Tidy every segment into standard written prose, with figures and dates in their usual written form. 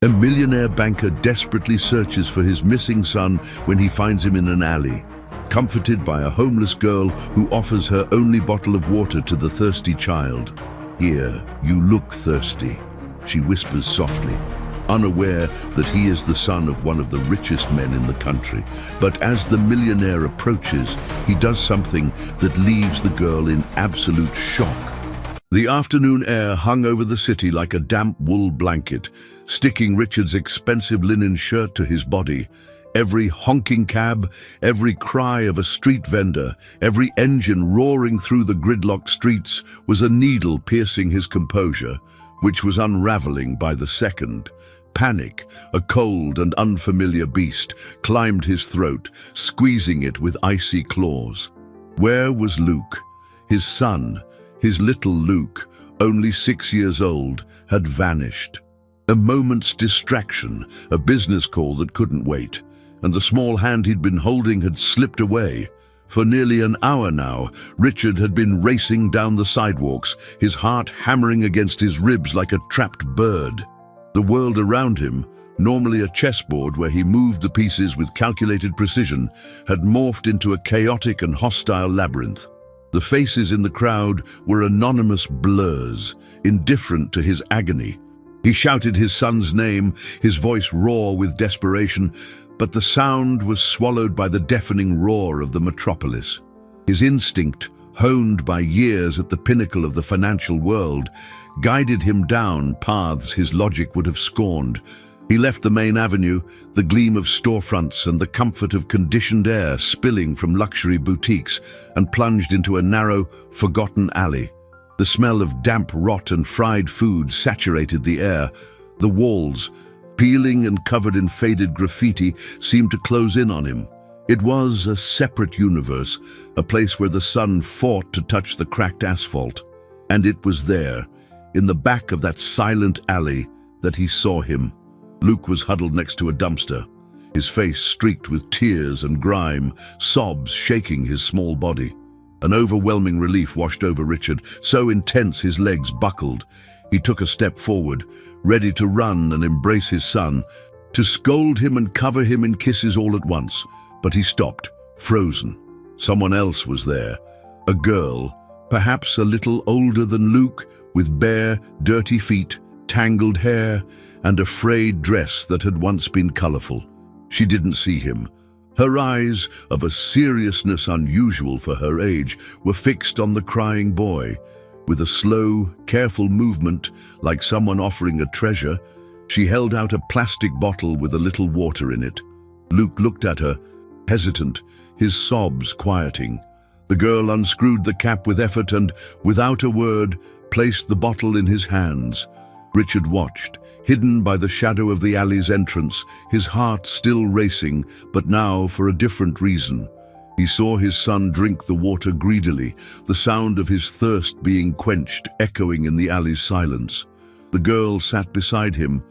A millionaire banker desperately searches for his missing son when he finds him in an alley, comforted by a homeless girl who offers her only bottle of water to the thirsty child. "Here, you look thirsty," she whispers softly, unaware that he is the son of one of the richest men in the country. But as the millionaire approaches, he does something that leaves the girl in absolute shock. The afternoon air hung over the city like a damp wool blanket, sticking Richard's expensive linen shirt to his body. Every honking cab, every cry of a street vendor, every engine roaring through the gridlocked streets was a needle piercing his composure, which was unraveling by the second. Panic, a cold and unfamiliar beast, climbed his throat, squeezing it with icy claws. Where was Luke? His son, his little Luke, only 6 years old, had vanished. A moment's distraction, a business call that couldn't wait, and the small hand he'd been holding had slipped away. For nearly an hour now, Richard had been racing down the sidewalks, his heart hammering against his ribs like a trapped bird. The world around him, normally a chessboard where he moved the pieces with calculated precision, had morphed into a chaotic and hostile labyrinth. The faces in the crowd were anonymous blurs, indifferent to his agony. He shouted his son's name, his voice raw with desperation, but the sound was swallowed by the deafening roar of the metropolis. His instinct, honed by years at the pinnacle of the financial world, guided him down paths his logic would have scorned. He left the main avenue, the gleam of storefronts and the comfort of conditioned air spilling from luxury boutiques, and plunged into a narrow, forgotten alley. The smell of damp rot and fried food saturated the air. The walls, peeling and covered in faded graffiti, seemed to close in on him. It was a separate universe, a place where the sun fought to touch the cracked asphalt. And it was there, in the back of that silent alley, that he saw him. Luke was huddled next to a dumpster, his face streaked with tears and grime, sobs shaking his small body. An overwhelming relief washed over Richard, so intense his legs buckled. He took a step forward, ready to run and embrace his son, to scold him and cover him in kisses all at once. But he stopped, frozen. Someone else was there, a girl, perhaps a little older than Luke, with bare, dirty feet, tangled hair, and a frayed dress that had once been colorful. She didn't see him. Her eyes, of a seriousness unusual for her age, were fixed on the crying boy. With a slow, careful movement, like someone offering a treasure, she held out a plastic bottle with a little water in it. Luke looked at her, hesitant, his sobs quieting. The girl unscrewed the cap with effort and, without a word, placed the bottle in his hands. Richard watched, hidden by the shadow of the alley's entrance, his heart still racing, but now for a different reason. He saw his son drink the water greedily, the sound of his thirst being quenched, echoing in the alley's silence. The girl sat beside him,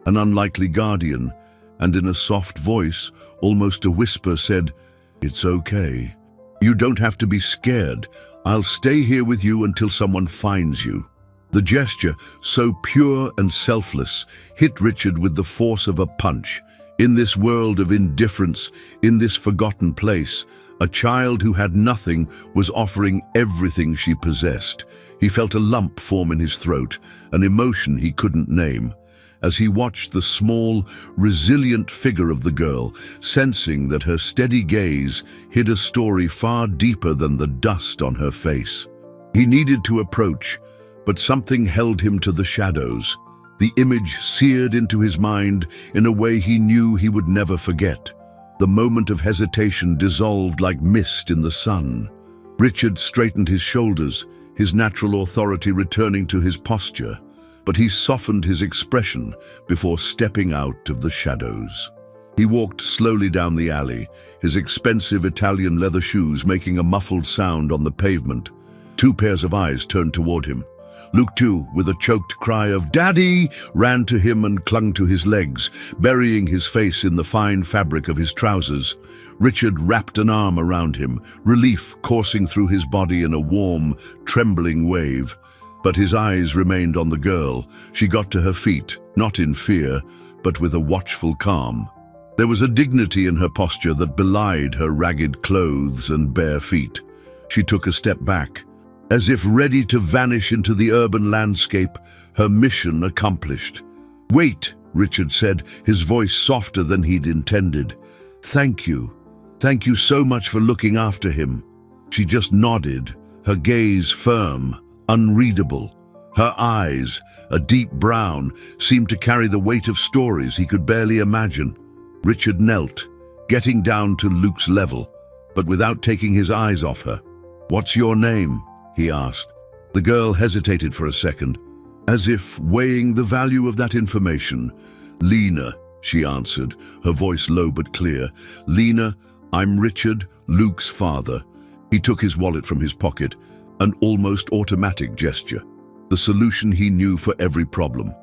an unlikely guardian, and in a soft voice, almost a whisper, said, "It's okay. You don't have to be scared. I'll stay here with you until someone finds you." The gesture, so pure and selfless, hit Richard with the force of a punch. In this world of indifference, in this forgotten place, a child who had nothing was offering everything she possessed. He felt a lump form in his throat, an emotion he couldn't name. As he watched the small, resilient figure of the girl, sensing that her steady gaze hid a story far deeper than the dust on her face. He needed to approach, but something held him to the shadows. The image seared into his mind in a way he knew he would never forget. The moment of hesitation dissolved like mist in the sun. Richard straightened his shoulders, his natural authority returning to his posture, but he softened his expression before stepping out of the shadows. He walked slowly down the alley, his expensive Italian leather shoes making a muffled sound on the pavement. 2 pairs of eyes turned toward him. Luke, too, with a choked cry of "Daddy!" ran to him and clung to his legs, burying his face in the fine fabric of his trousers. Richard wrapped an arm around him, relief coursing through his body in a warm, trembling wave. But his eyes remained on the girl. She got to her feet, not in fear, but with a watchful calm. There was a dignity in her posture that belied her ragged clothes and bare feet. She took a step back, as if ready to vanish into the urban landscape, her mission accomplished. "Wait," Richard said, his voice softer than he'd intended. "Thank you. Thank you so much for looking after him." She just nodded, her gaze firm, unreadable. Her eyes, a deep brown, seemed to carry the weight of stories he could barely imagine. Richard knelt, getting down to Luke's level, but without taking his eyes off her. "What's your name?" he asked. The girl hesitated for a second, as if weighing the value of that information. "Lena," she answered, her voice low but clear. "Lena, I'm Richard, Luke's father." He took his wallet from his pocket, an almost automatic gesture, the solution he knew for every problem.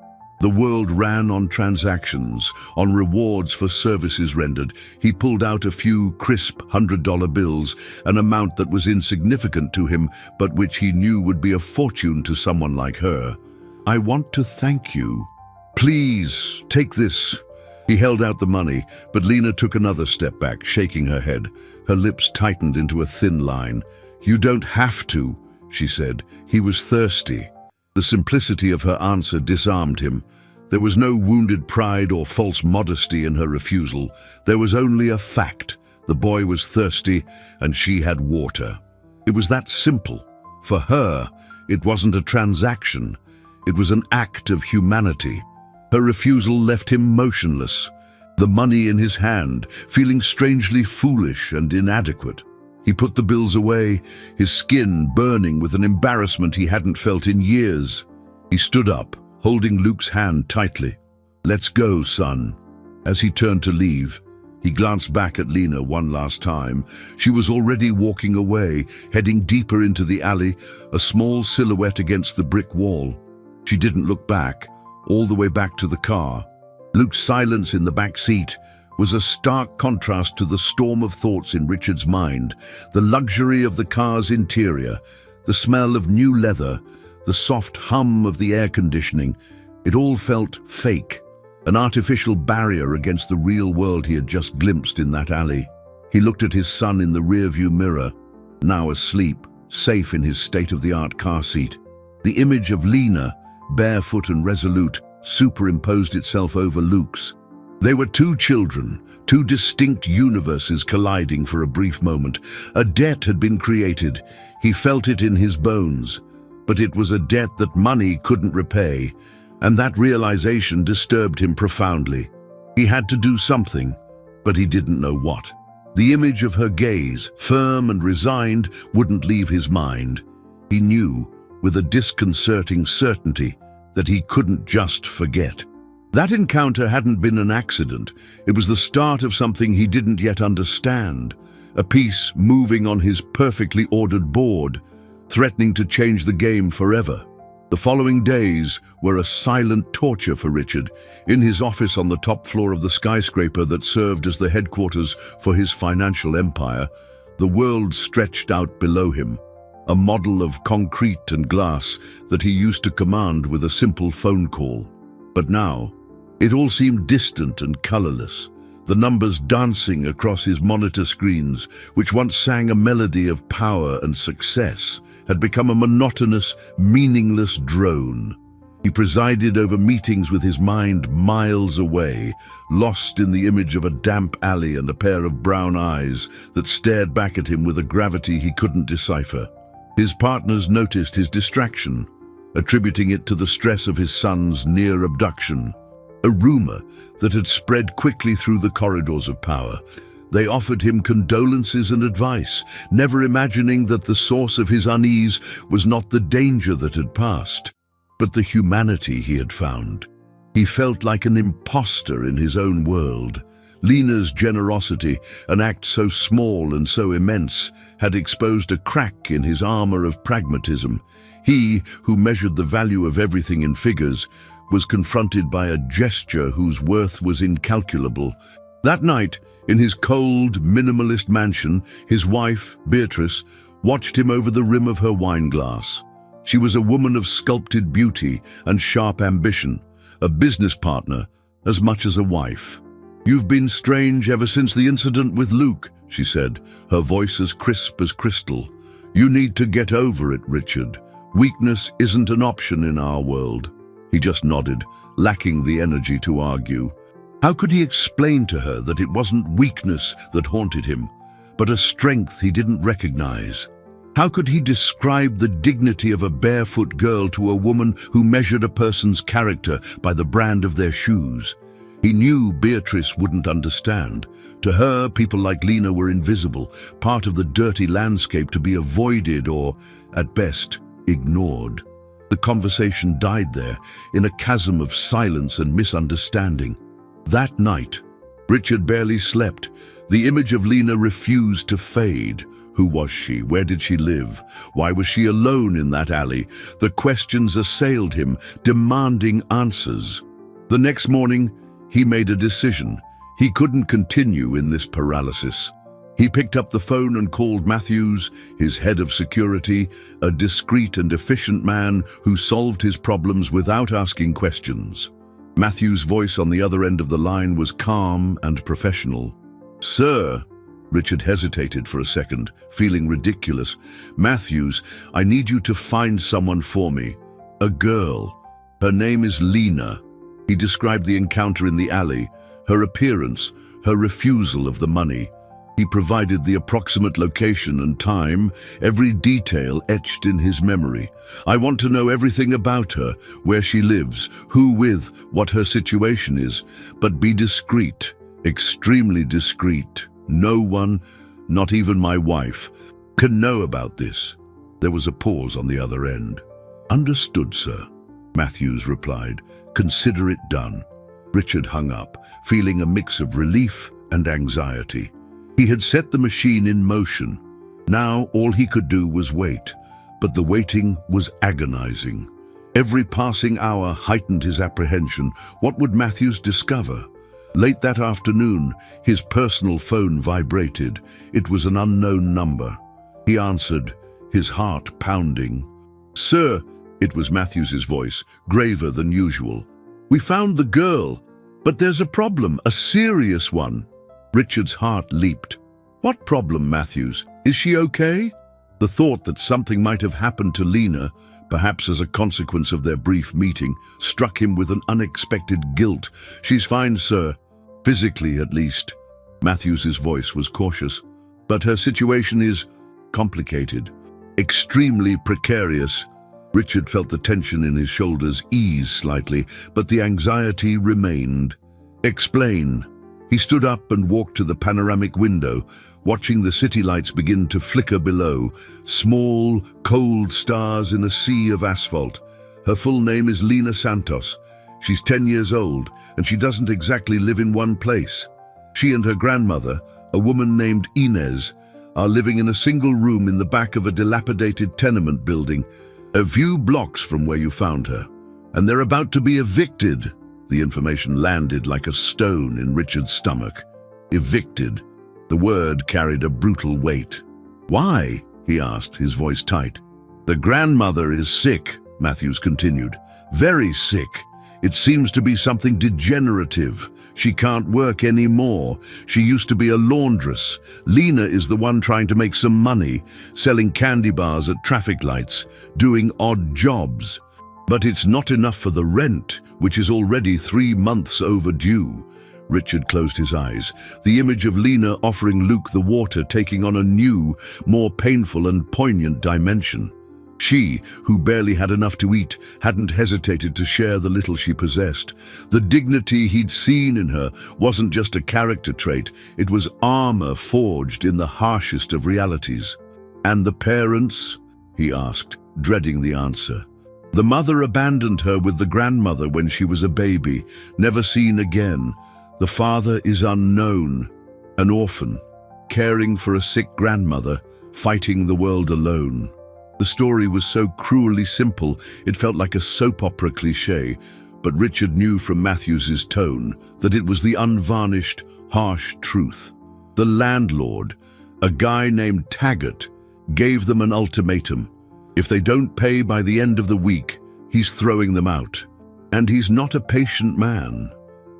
The world ran on transactions, on rewards for services rendered. He pulled out a few crisp $100 bills, an amount that was insignificant to him, but which he knew would be a fortune to someone like her. "I want to thank you. Please, take this." He held out the money, but Lena took another step back, shaking her head. Her lips tightened into a thin line. "You don't have to," she said. He was thirsty. The simplicity of her answer disarmed him. There was no wounded pride or false modesty in her refusal. There was only a fact. The boy was thirsty, and she had water. It was that simple. For her, it wasn't a transaction. It was an act of humanity. Her refusal left him motionless, the money in his hand, feeling strangely foolish and inadequate. He put the bills away, his skin burning with an embarrassment he hadn't felt in years. He stood up, holding Luke's hand tightly. "Let's go, son." As he turned to leave, he glanced back at Lena one last time. She was already walking away, heading deeper into the alley, a small silhouette against the brick wall. She didn't look back, all the way back to the car. Luke's silence in the back seat was a stark contrast to the storm of thoughts in Richard's mind. The luxury of the car's interior, the smell of new leather, the soft hum of the air conditioning, it all felt fake, an artificial barrier against the real world he had just glimpsed in that alley. He looked at his son in the rearview mirror, now asleep, safe in his state-of-the-art car seat. The image of Lena, barefoot and resolute, superimposed itself over Luke's. They were two children, two distinct universes colliding for a brief moment. A debt had been created. He felt it in his bones. But it was a debt that money couldn't repay, and that realization disturbed him profoundly. He had to do something, but he didn't know what. The image of her gaze, firm and resigned, wouldn't leave his mind. He knew, with a disconcerting certainty, that he couldn't just forget. That encounter hadn't been an accident. It was the start of something he didn't yet understand, a piece moving on his perfectly ordered board, threatening to change the game forever. The following days were a silent torture for Richard. In his office on the top floor of the skyscraper that served as the headquarters for his financial empire, the world stretched out below him, a model of concrete and glass that he used to command with a simple phone call. But now, it all seemed distant and colorless, the numbers dancing across his monitor screens, which once sang a melody of power and success, had become a monotonous, meaningless drone. He presided over meetings with his mind miles away, lost in the image of a damp alley and a pair of brown eyes that stared back at him with a gravity he couldn't decipher. His partners noticed his distraction, attributing it to the stress of his son's near abduction, a rumor that had spread quickly through the corridors of power. They offered him condolences and advice, never imagining that the source of his unease was not the danger that had passed, but the humanity he had found. He felt like an imposter in his own world. Lena's generosity, an act so small and so immense, had exposed a crack in his armor of pragmatism. He, who measured the value of everything in figures, was confronted by a gesture whose worth was incalculable. That night, in his cold, minimalist mansion, his wife, Beatrice, watched him over the rim of her wine glass. She was a woman of sculpted beauty and sharp ambition, a business partner, as much as a wife. "You've been strange ever since the incident with Luke," she said, her voice as crisp as crystal. "You need to get over it, Richard. Weakness isn't an option in our world." He just nodded, lacking the energy to argue. How could he explain to her that it wasn't weakness that haunted him, but a strength he didn't recognize? How could he describe the dignity of a barefoot girl to a woman who measured a person's character by the brand of their shoes? He knew Beatrice wouldn't understand. To her, people like Lena were invisible, part of the dirty landscape to be avoided or, at best, ignored. The conversation died there, in a chasm of silence and misunderstanding. That night, Richard barely slept. The image of Lena refused to fade. Who was she? Where did she live? Why was she alone in that alley? The questions assailed him, demanding answers. The next morning, he made a decision. He couldn't continue in this paralysis. He picked up the phone and called Matthews, his head of security, a discreet and efficient man who solved his problems without asking questions. Matthews' voice on the other end of the line was calm and professional. "Sir," Richard hesitated for a second, feeling ridiculous. "Matthews, I need you to find someone for me. A girl. Her name is Lena." He described the encounter in the alley, her appearance, her refusal of the money. He provided the approximate location and time, every detail etched in his memory. "I want to know everything about her, where she lives, who with, what her situation is. But be discreet, extremely discreet. No one, not even my wife, can know about this." There was a pause on the other end. "Understood, sir," Matthews replied. "Consider it done." Richard hung up, feeling a mix of relief and anxiety. He had set the machine in motion. Now all he could do was wait, but the waiting was agonizing. Every passing hour heightened his apprehension. What would Matthews discover? Late that afternoon, his personal phone vibrated. It was an unknown number. He answered, his heart pounding. "Sir," it was Matthews's voice, graver than usual. "We found the girl, but there's a problem, a serious one." Richard's heart leaped. "What problem, Matthews? Is she okay?" The thought that something might have happened to Lena, perhaps as a consequence of their brief meeting, struck him with an unexpected guilt. "She's fine, sir. Physically, at least." Matthews's voice was cautious. "But her situation is complicated, extremely precarious." Richard felt the tension in his shoulders ease slightly, but the anxiety remained. "Explain." He stood up and walked to the panoramic window, watching the city lights begin to flicker below, small, cold stars in a sea of asphalt. "Her full name is Lena Santos. She's 10 years old, and she doesn't exactly live in one place. She and her grandmother, a woman named Inez, are living in a single room in the back of a dilapidated tenement building, a few blocks from where you found her. And they're about to be evicted." The information landed like a stone in Richard's stomach. Evicted. The word carried a brutal weight. "Why?" he asked, his voice tight. "The grandmother is sick," Matthews continued. "Very sick. It seems to be something degenerative. She can't work anymore. She used to be a laundress. Lena is the one trying to make some money, selling candy bars at traffic lights, doing odd jobs. But it's not enough for the rent, which is already 3 months overdue." Richard closed his eyes. The image of Lena offering Luke the water taking on a new, more painful and poignant dimension. She, who barely had enough to eat, hadn't hesitated to share the little she possessed. The dignity he'd seen in her wasn't just a character trait, it was armor forged in the harshest of realities. "And the parents?" he asked, dreading the answer. "The mother abandoned her with the grandmother when she was a baby, never seen again. The father is unknown, an orphan, caring for a sick grandmother, fighting the world alone." The story was so cruelly simple, it felt like a soap opera cliché, but Richard knew from Matthews's tone that it was the unvarnished, harsh truth. The landlord, a guy named Taggart, gave them an ultimatum. If they don't pay by the end of the week, he's throwing them out. And he's not a patient man.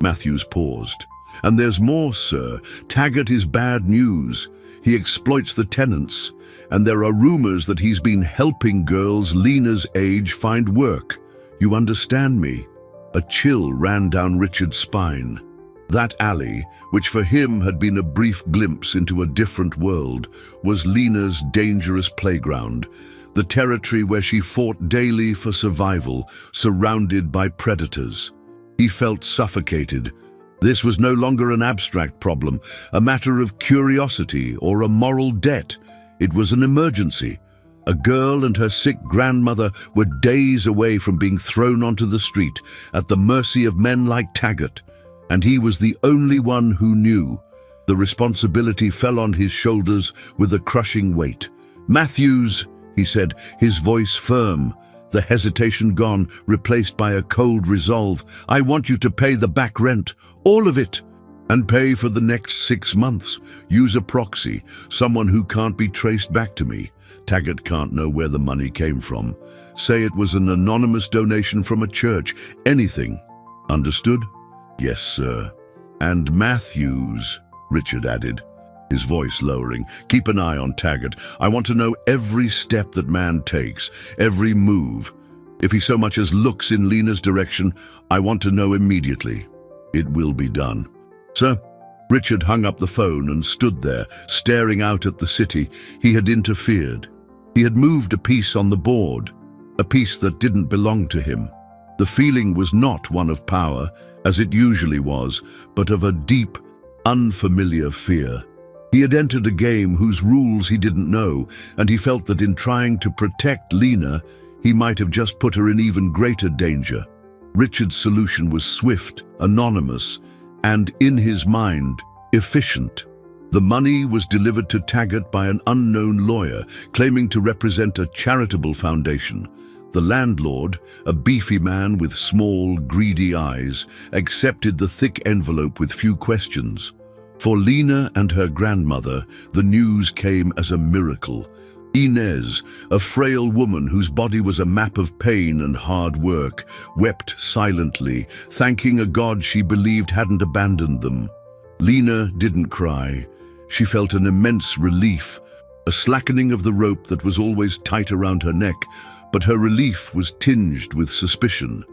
Matthews paused. "And there's more, sir. Taggart is bad news. He exploits the tenants, and there are rumors that he's been helping girls Lena's age find work. You understand me?" A chill ran down Richard's spine. That alley, which for him had been a brief glimpse into a different world, was Lena's dangerous playground, the territory where she fought daily for survival, surrounded by predators. He felt suffocated. This was no longer an abstract problem, a matter of curiosity or a moral debt. It was an emergency. A girl and her sick grandmother were days away from being thrown onto the street, at the mercy of men like Taggart, and he was the only one who knew. The responsibility fell on his shoulders with a crushing weight. "Matthews," he said, his voice firm, the hesitation gone, replaced by a cold resolve, "I want you to pay the back rent, all of it, and pay for the next 6 months. Use a proxy, someone who can't be traced back to me. Taggart can't know where the money came from. Say it was an anonymous donation from a church, anything. Understood?" "Yes, sir." "And Matthews," Richard added, his voice lowering, "keep an eye on Taggart. I want to know every step that man takes, every move. If he so much as looks in Lena's direction, I want to know immediately. It will be done." "Sir?" Richard hung up the phone and stood there, staring out at the city. He had interfered. He had moved a piece on the board, a piece that didn't belong to him. The feeling was not one of power, as it usually was, but of a deep, unfamiliar fear. He had entered a game whose rules he didn't know, and he felt that in trying to protect Lena, he might have just put her in even greater danger. Richard's solution was swift, anonymous, and, in his mind, efficient. The money was delivered to Taggart by an unknown lawyer, claiming to represent a charitable foundation. The landlord, a beefy man with small, greedy eyes, accepted the thick envelope with few questions. For Lena and her grandmother, the news came as a miracle. Inez, a frail woman whose body was a map of pain and hard work, wept silently, thanking a God she believed hadn't abandoned them. Lena didn't cry. She felt an immense relief, a slackening of the rope that was always tight around her neck, but her relief was tinged with suspicion.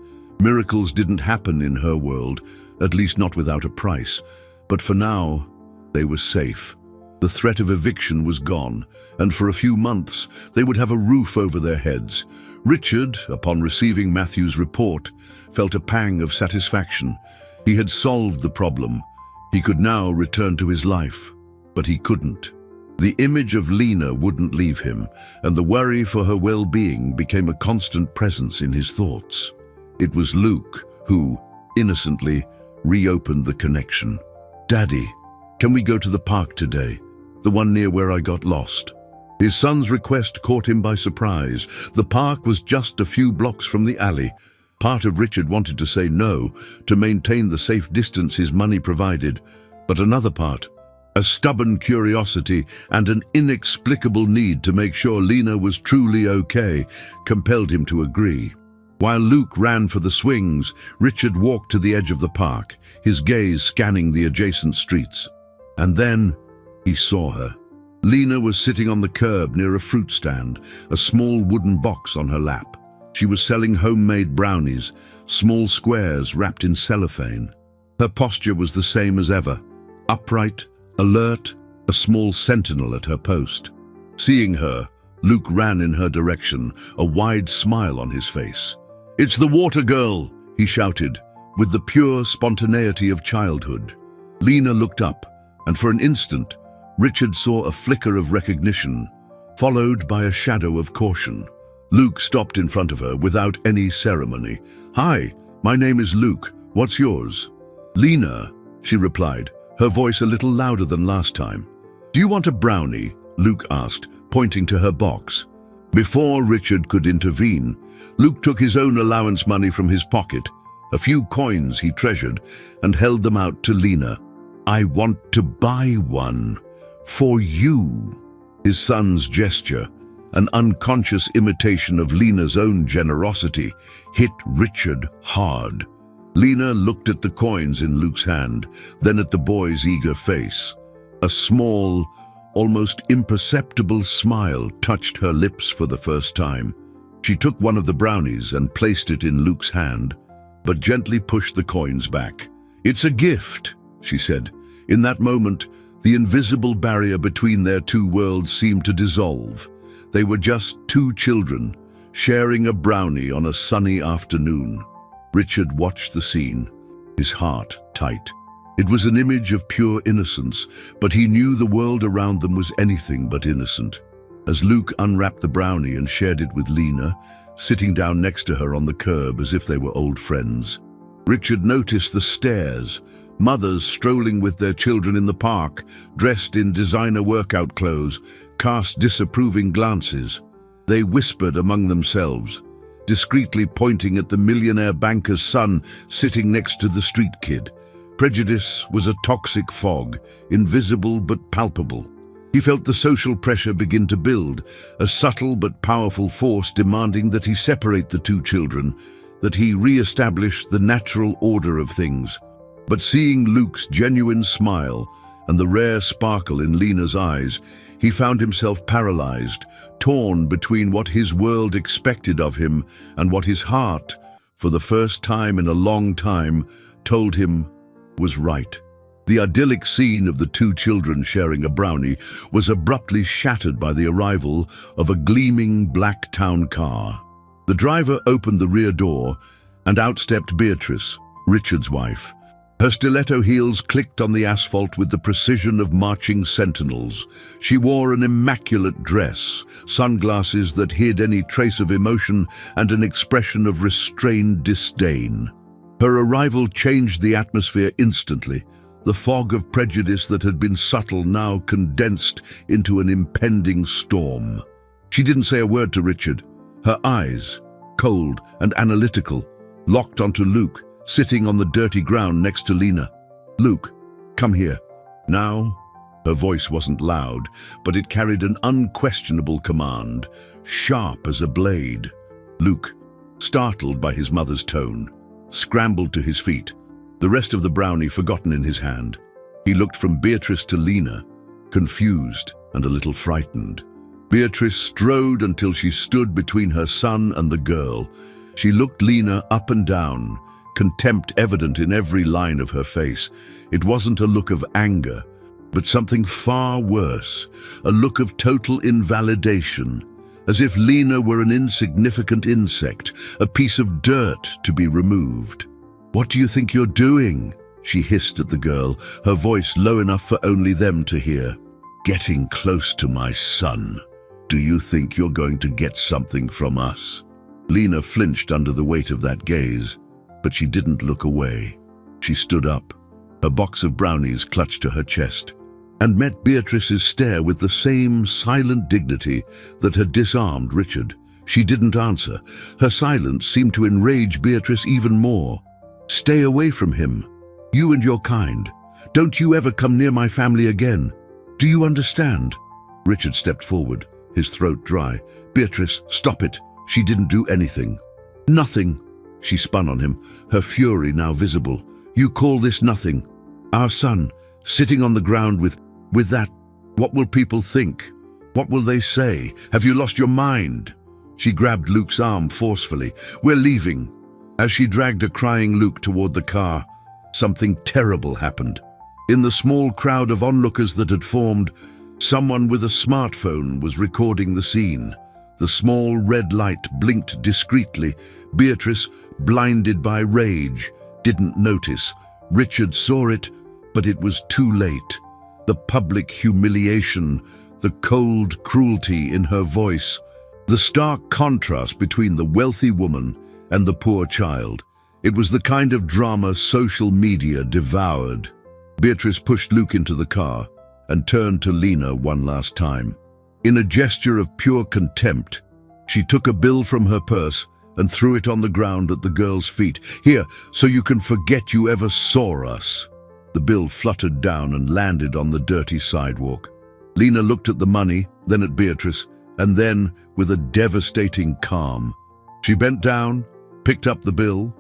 Miracles didn't happen in her world, at least not without a price. But for now, they were safe. The threat of eviction was gone, and for a few months, they would have a roof over their heads. Richard, upon receiving Matthew's report, felt a pang of satisfaction. He had solved the problem. He could now return to his life, but he couldn't. The image of Lena wouldn't leave him, and the worry for her well-being became a constant presence in his thoughts. It was Luke who, innocently, reopened the connection. "Daddy, can we go to the park today? The one near where I got lost?" His son's request caught him by surprise. The park was just a few blocks from the alley. Part of Richard wanted to say no, to maintain the safe distance his money provided, but another part, a stubborn curiosity and an inexplicable need to make sure Lena was truly okay, compelled him to agree. While Luke ran for the swings, Richard walked to the edge of the park, his gaze scanning the adjacent streets. And then he saw her. Lena was sitting on the curb near a fruit stand, a small wooden box on her lap. She was selling homemade brownies, small squares wrapped in cellophane. Her posture was the same as ever, upright, alert, a small sentinel at her post. Seeing her, Luke ran in her direction, a wide smile on his face. "It's the water girl," he shouted, with the pure spontaneity of childhood. Lena looked up, and for an instant, Richard saw a flicker of recognition, followed by a shadow of caution. Luke stopped in front of her without any ceremony. "Hi, my name is Luke. What's yours?" "Lena," she replied, her voice a little louder than last time. "Do you want a brownie?" Luke asked, pointing to her box. Before Richard could intervene, Luke took his own allowance money from his pocket, a few coins he treasured, and held them out to Lena. "I want to buy one. For you." His son's gesture, an unconscious imitation of Lena's own generosity, hit Richard hard. Lena looked at the coins in Luke's hand, then at the boy's eager face. A small, almost imperceptible smile touched her lips for the first time. She took one of the brownies and placed it in Luke's hand, but gently pushed the coins back. "It's a gift," she said. In that moment, the invisible barrier between their two worlds seemed to dissolve. They were just two children, sharing a brownie on a sunny afternoon. Richard watched the scene, his heart tight. It was an image of pure innocence, but he knew the world around them was anything but innocent. As Luke unwrapped the brownie and shared it with Lena, sitting down next to her on the curb as if they were old friends, Richard noticed the stares, mothers strolling with their children in the park, dressed in designer workout clothes, cast disapproving glances. They whispered among themselves, discreetly pointing at the millionaire banker's son sitting next to the street kid. Prejudice was a toxic fog, invisible but palpable. He felt the social pressure begin to build, a subtle but powerful force demanding that he separate the two children, that he re-establish the natural order of things. But seeing Luke's genuine smile and the rare sparkle in Lena's eyes, he found himself paralyzed, torn between what his world expected of him and what his heart, for the first time in a long time, told him was right. The idyllic scene of the two children sharing a brownie was abruptly shattered by the arrival of a gleaming black town car. The driver opened the rear door, and out stepped Beatrice, Richard's wife. Her stiletto heels clicked on the asphalt with the precision of marching sentinels. She wore an immaculate dress, sunglasses that hid any trace of emotion, and an expression of restrained disdain. Her arrival changed the atmosphere instantly. The fog of prejudice that had been subtle now condensed into an impending storm. She didn't say a word to Richard. Her eyes, cold and analytical, locked onto Luke, sitting on the dirty ground next to Lena. "Luke, come here." Now, her voice wasn't loud, but it carried an unquestionable command, sharp as a blade. Luke, startled by his mother's tone, scrambled to his feet, the rest of the brownie forgotten in his hand. He looked from Beatrice to Lena, confused and a little frightened. Beatrice strode until she stood between her son and the girl. She looked Lena up and down, contempt evident in every line of her face. It wasn't a look of anger, but something far worse, a look of total invalidation, as if Lena were an insignificant insect, a piece of dirt to be removed. "What do you think you're doing?" she hissed at the girl, her voice low enough for only them to hear. "Getting close to my son. Do you think you're going to get something from us?" Lena flinched under the weight of that gaze, but she didn't look away. She stood up, her box of brownies clutched to her chest, and met Beatrice's stare with the same silent dignity that had disarmed Richard. She didn't answer. Her silence seemed to enrage Beatrice even more. "Stay away from him. You and your kind. Don't you ever come near my family again. Do you understand?" Richard stepped forward, his throat dry. "Beatrice, stop it. She didn't do anything." "Nothing." She spun on him, her fury now visible. "You call this nothing? Our son, sitting on the ground with that. What will people think? What will they say? Have you lost your mind?" She grabbed Luke's arm forcefully. "We're leaving." As she dragged a crying Luke toward the car, something terrible happened. In the small crowd of onlookers that had formed, someone with a smartphone was recording the scene. The small red light blinked discreetly. Beatrice, blinded by rage, didn't notice. Richard saw it, but it was too late. The public humiliation, the cold cruelty in her voice, the stark contrast between the wealthy woman and the poor child. It was the kind of drama social media devoured. Beatrice pushed Luke into the car and turned to Lena one last time. In a gesture of pure contempt, she took a bill from her purse and threw it on the ground at the girl's feet. "Here, so you can forget you ever saw us." The bill fluttered down and landed on the dirty sidewalk. Lena looked at the money, then at Beatrice, and then, with a devastating calm, she bent down, picked up the bill,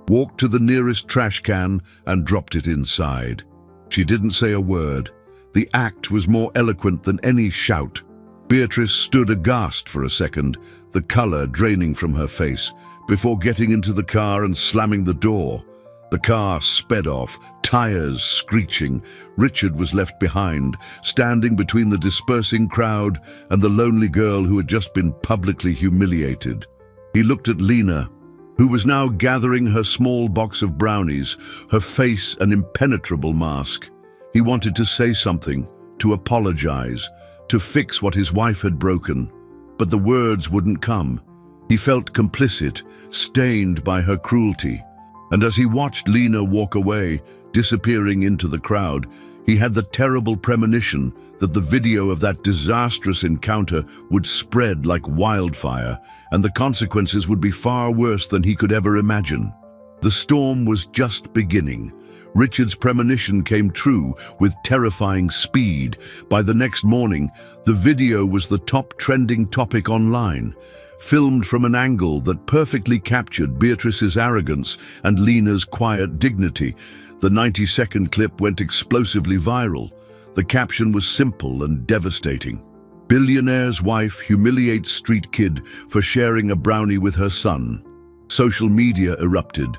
walked to the nearest trash can and dropped it inside. She didn't say a word. The act was more eloquent than any shout. Beatrice stood aghast for a second, the color draining from her face, before getting into the car and slamming the door. The car sped off, tires screeching. Richard was left behind, standing between the dispersing crowd and the lonely girl who had just been publicly humiliated. He looked at Lena, who was now gathering her small box of brownies, her face an impenetrable mask. He wanted to say something, to apologize, to fix what his wife had broken, but the words wouldn't come. He felt complicit, stained by her cruelty. And as he watched Lena walk away, disappearing into the crowd, he had the terrible premonition that the video of that disastrous encounter would spread like wildfire, and the consequences would be far worse than he could ever imagine. The storm was just beginning. Richard's premonition came true with terrifying speed. By the next morning, the video was the top trending topic online, filmed from an angle that perfectly captured Beatrice's arrogance and Lena's quiet dignity. The 90-second clip went explosively viral. The caption was simple and devastating. Billionaire's wife humiliates street kid for sharing a brownie with her son. Social media erupted.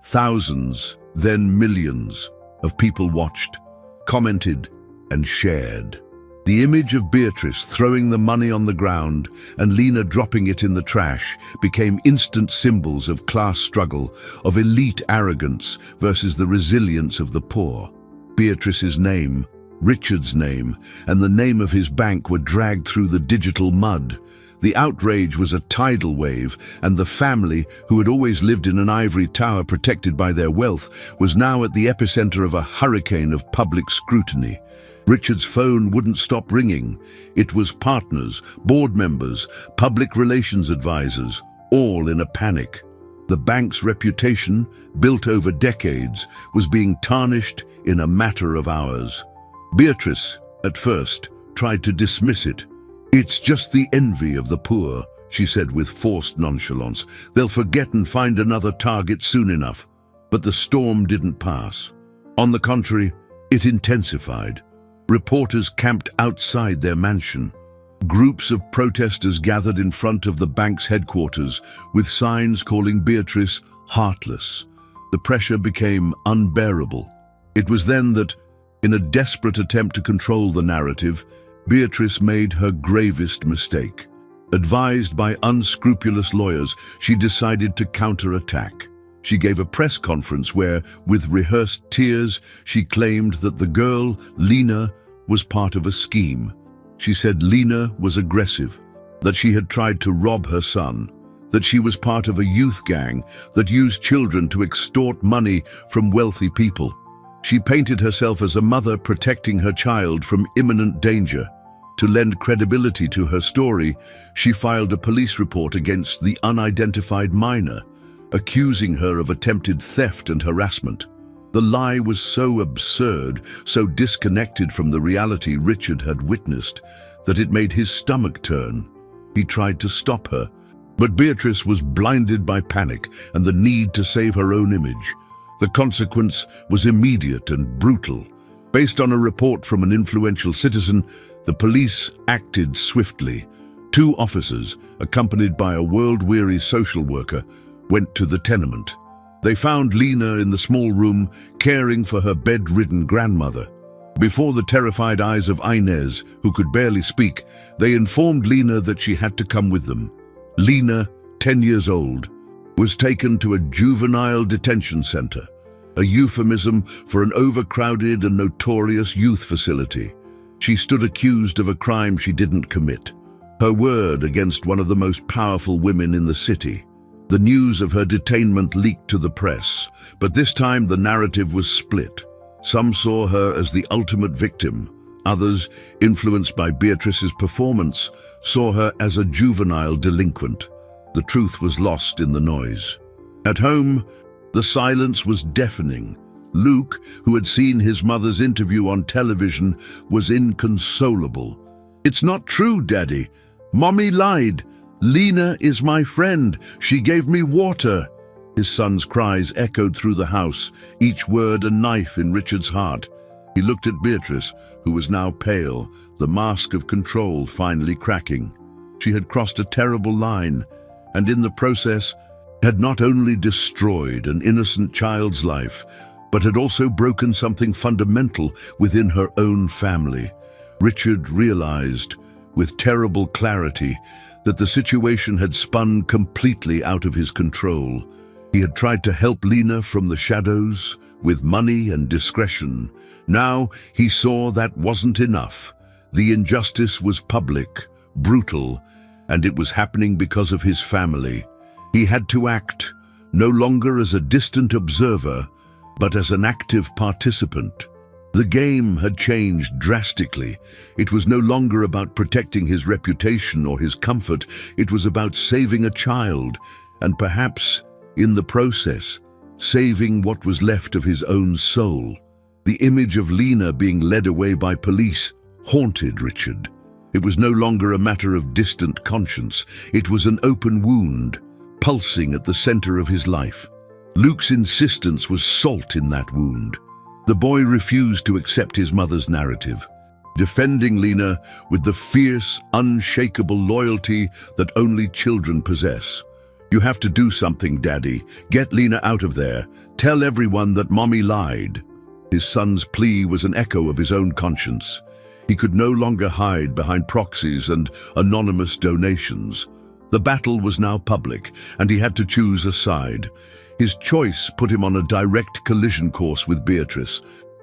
Thousands, then millions, of people watched, commented, and shared. The image of Beatrice throwing the money on the ground and Lena dropping it in the trash became instant symbols of class struggle, of elite arrogance versus the resilience of the poor. Beatrice's name, Richard's name, and the name of his bank were dragged through the digital mud. The outrage was a tidal wave, and the family, who had always lived in an ivory tower protected by their wealth, was now at the epicenter of a hurricane of public scrutiny. Richard's phone wouldn't stop ringing. It was partners, board members, public relations advisors, all in a panic. The bank's reputation, built over decades, was being tarnished in a matter of hours. Beatrice, at first, tried to dismiss it. "It's just the envy of the poor," she said with forced nonchalance. "They'll forget and find another target soon enough." But the storm didn't pass. On the contrary, it intensified. Reporters camped outside their mansion. Groups of protesters gathered in front of the bank's headquarters with signs calling Beatrice heartless. The pressure became unbearable. It was then that, in a desperate attempt to control the narrative, Beatrice made her gravest mistake. Advised by unscrupulous lawyers, she decided to counterattack. She gave a press conference where, with rehearsed tears, she claimed that the girl, Lena, was part of a scheme. She said Lena was aggressive, that she had tried to rob her son, that she was part of a youth gang that used children to extort money from wealthy people. She painted herself as a mother protecting her child from imminent danger. To lend credibility to her story, she filed a police report against the unidentified minor, accusing her of attempted theft and harassment. The lie was so absurd, so disconnected from the reality Richard had witnessed, that it made his stomach turn. He tried to stop her, but Beatrice was blinded by panic and the need to save her own image. The consequence was immediate and brutal. Based on a report from an influential citizen, the police acted swiftly. 2 officers, accompanied by a world-weary social worker, went to the tenement. They found Lena in the small room, caring for her bedridden grandmother. Before the terrified eyes of Inez, who could barely speak, they informed Lena that she had to come with them. Lena, 10 years old, was taken to a juvenile detention center, a euphemism for an overcrowded and notorious youth facility. She stood accused of a crime she didn't commit, her word against one of the most powerful women in the city. The news of her detainment leaked to the press, but this time the narrative was split. Some saw her as the ultimate victim. Others, influenced by Beatrice's performance, saw her as a juvenile delinquent. The truth was lost in the noise. At home, the silence was deafening. Luke, who had seen his mother's interview on television, was inconsolable. "It's not true, Daddy. Mommy lied. Lena is my friend. She gave me water." His son's cries echoed through the house, each word a knife in Richard's heart. He looked at Beatrice, who was now pale, the mask of control finally cracking. She had crossed a terrible line, and in the process had not only destroyed an innocent child's life, but had also broken something fundamental within her own family. Richard realized, with terrible clarity, that the situation had spun completely out of his control. He had tried to help Lena from the shadows, with money and discretion. Now he saw that wasn't enough. The injustice was public, brutal, and it was happening because of his family. He had to act, no longer as a distant observer, but as an active participant. The game had changed drastically. It was no longer about protecting his reputation or his comfort. It was about saving a child, and perhaps, in the process, saving what was left of his own soul. The image of Lena being led away by police haunted Richard. It was no longer a matter of distant conscience. It was an open wound, pulsing at the center of his life. Luke's insistence was salt in that wound. The boy refused to accept his mother's narrative, defending Lena with the fierce, unshakable loyalty that only children possess. "You have to do something, Daddy. Get Lena out of there. Tell everyone that Mommy lied." His son's plea was an echo of his own conscience. He could no longer hide behind proxies and anonymous donations. The battle was now public, and he had to choose a side. His choice put him on a direct collision course with Beatrice.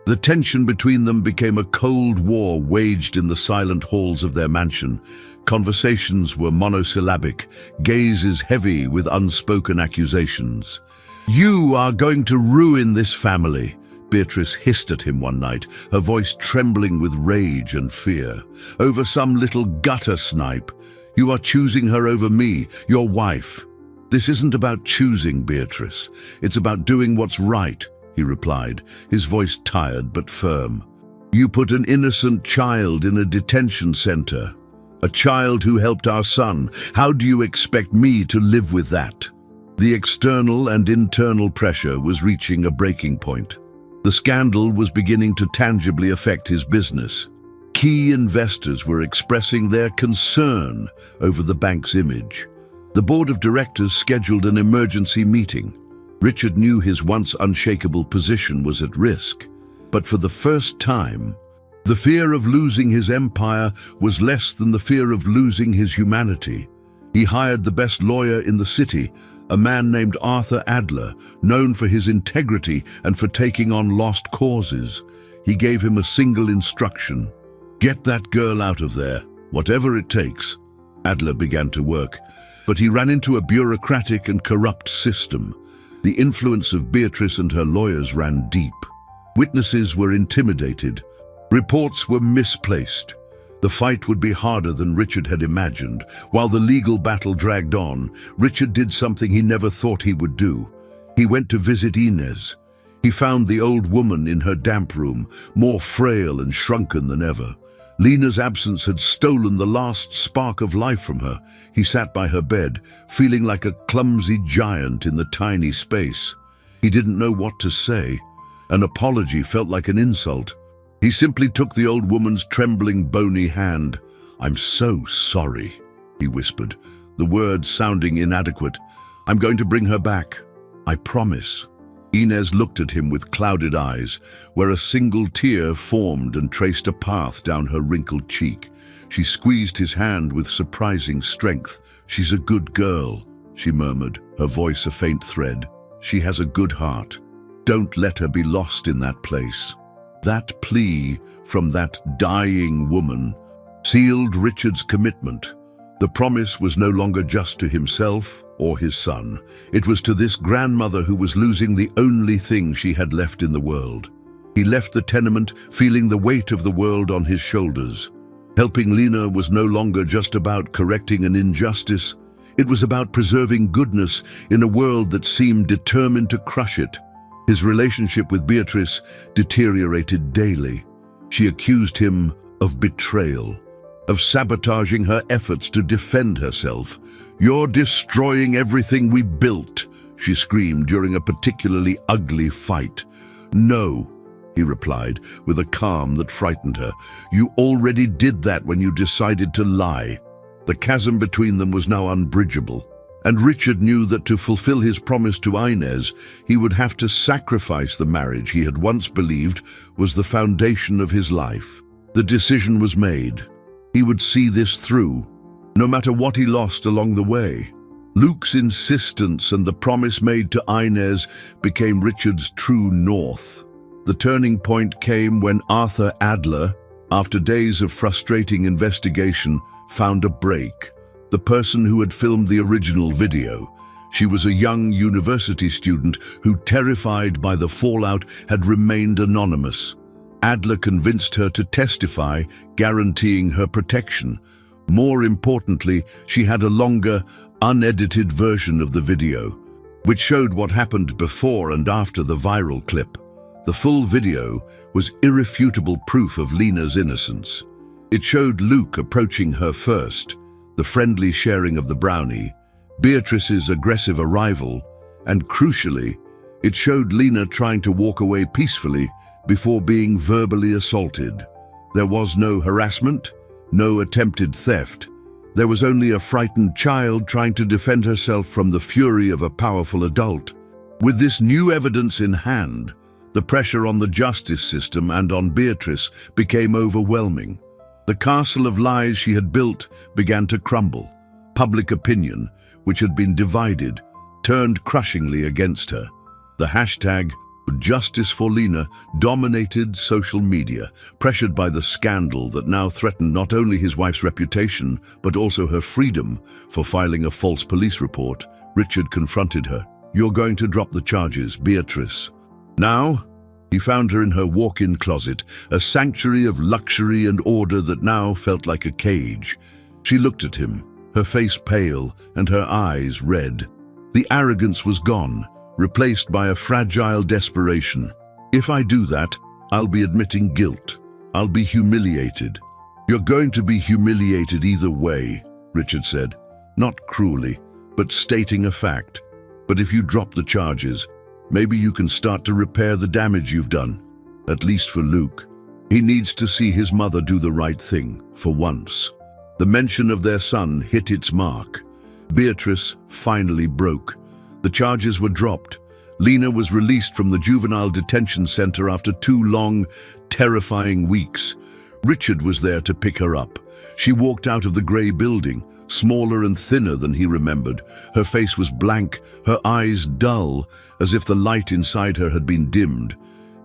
The tension between them became a cold war waged in the silent halls of their mansion. Conversations were monosyllabic, gazes heavy with unspoken accusations. "You are going to ruin this family," Beatrice hissed at him one night, her voice trembling with rage and fear. "Over some little gutter snipe. You are choosing her over me, your wife." "This isn't about choosing, Beatrice. It's about doing what's right," he replied, his voice tired but firm. "You put an innocent child in a detention center, a child who helped our son. How do you expect me to live with that?" The external and internal pressure was reaching a breaking point. The scandal was beginning to tangibly affect his business. Key investors were expressing their concern over the bank's image. The board of directors scheduled an emergency meeting. Richard knew his once unshakable position was at risk, but for the first time, the fear of losing his empire was less than the fear of losing his humanity. He hired the best lawyer in the city, a man named Arthur Adler, known for his integrity and for taking on lost causes. He gave him a single instruction: "Get that girl out of there, whatever it takes." Adler began to work, but he ran into a bureaucratic and corrupt system. The influence of Beatrice and her lawyers ran deep. Witnesses were intimidated. Reports were misplaced. The fight would be harder than Richard had imagined. While the legal battle dragged on, Richard did something he never thought he would do. He went to visit Inez. He found the old woman in her damp room, more frail and shrunken than ever. Lena's absence had stolen the last spark of life from her. He sat by her bed, feeling like a clumsy giant in the tiny space. He didn't know what to say. An apology felt like an insult. He simply took the old woman's trembling, bony hand. "I'm so sorry," he whispered, the words sounding inadequate. "I'm going to bring her back. I promise." Inez looked at him with clouded eyes, where a single tear formed and traced a path down her wrinkled cheek. She squeezed his hand with surprising strength. "She's a good girl," she murmured, her voice a faint thread. "She has a good heart. Don't let her be lost in that place." That plea from that dying woman sealed Richard's commitment. The promise was no longer just to himself or his son. It was to this grandmother who was losing the only thing she had left in the world. He left the tenement feeling the weight of the world on his shoulders. Helping Lena was no longer just about correcting an injustice. It was about preserving goodness in a world that seemed determined to crush it. His relationship with Beatrice deteriorated daily. She accused him of betrayal, of sabotaging her efforts to defend herself. "You're destroying everything we built," she screamed during a particularly ugly fight. "No," he replied, with a calm that frightened her. "You already did that when you decided to lie." The chasm between them was now unbridgeable, and Richard knew that to fulfill his promise to Inez, he would have to sacrifice the marriage he had once believed was the foundation of his life. The decision was made. He would see this through, no matter what he lost along the way. Luke's insistence and the promise made to Inez became Richard's true north. The turning point came when Arthur Adler, after days of frustrating investigation, found a break. The person who had filmed the original video. She was a young university student who, terrified by the fallout, had remained anonymous. Adler convinced her to testify, guaranteeing her protection. More importantly, she had a longer, unedited version of the video, which showed what happened before and after the viral clip. The full video was irrefutable proof of Lena's innocence. It showed Luke approaching her first, the friendly sharing of the brownie, Beatrice's aggressive arrival, and crucially, it showed Lena trying to walk away peacefully before being verbally assaulted. There was no harassment, no attempted theft. There was only a frightened child trying to defend herself from the fury of a powerful adult. With this new evidence in hand, the pressure on the justice system and on Beatrice became overwhelming. The castle of lies she had built began to crumble. Public opinion, which had been divided, turned crushingly against her. The hashtag Justice for Lena dominated social media, pressured by the scandal that now threatened not only his wife's reputation, but also her freedom. For filing a false police report, Richard confronted her. "You're going to drop the charges, Beatrice." Now, he found her in her walk-in closet, a sanctuary of luxury and order that now felt like a cage. She looked at him, her face pale and her eyes red. The arrogance was gone, replaced by a fragile desperation. "If I do that, I'll be admitting guilt. I'll be humiliated." "You're going to be humiliated either way," Richard said, not cruelly, but stating a fact. "But if you drop the charges, maybe you can start to repair the damage you've done, at least for Luke. He needs to see his mother do the right thing, for once." The mention of their son hit its mark. Beatrice finally broke. The charges were dropped. Lena was released from the juvenile detention center after 2 long, terrifying weeks. Richard was there to pick her up. She walked out of the grey building, smaller and thinner than he remembered. Her face was blank, her eyes dull, as if the light inside her had been dimmed.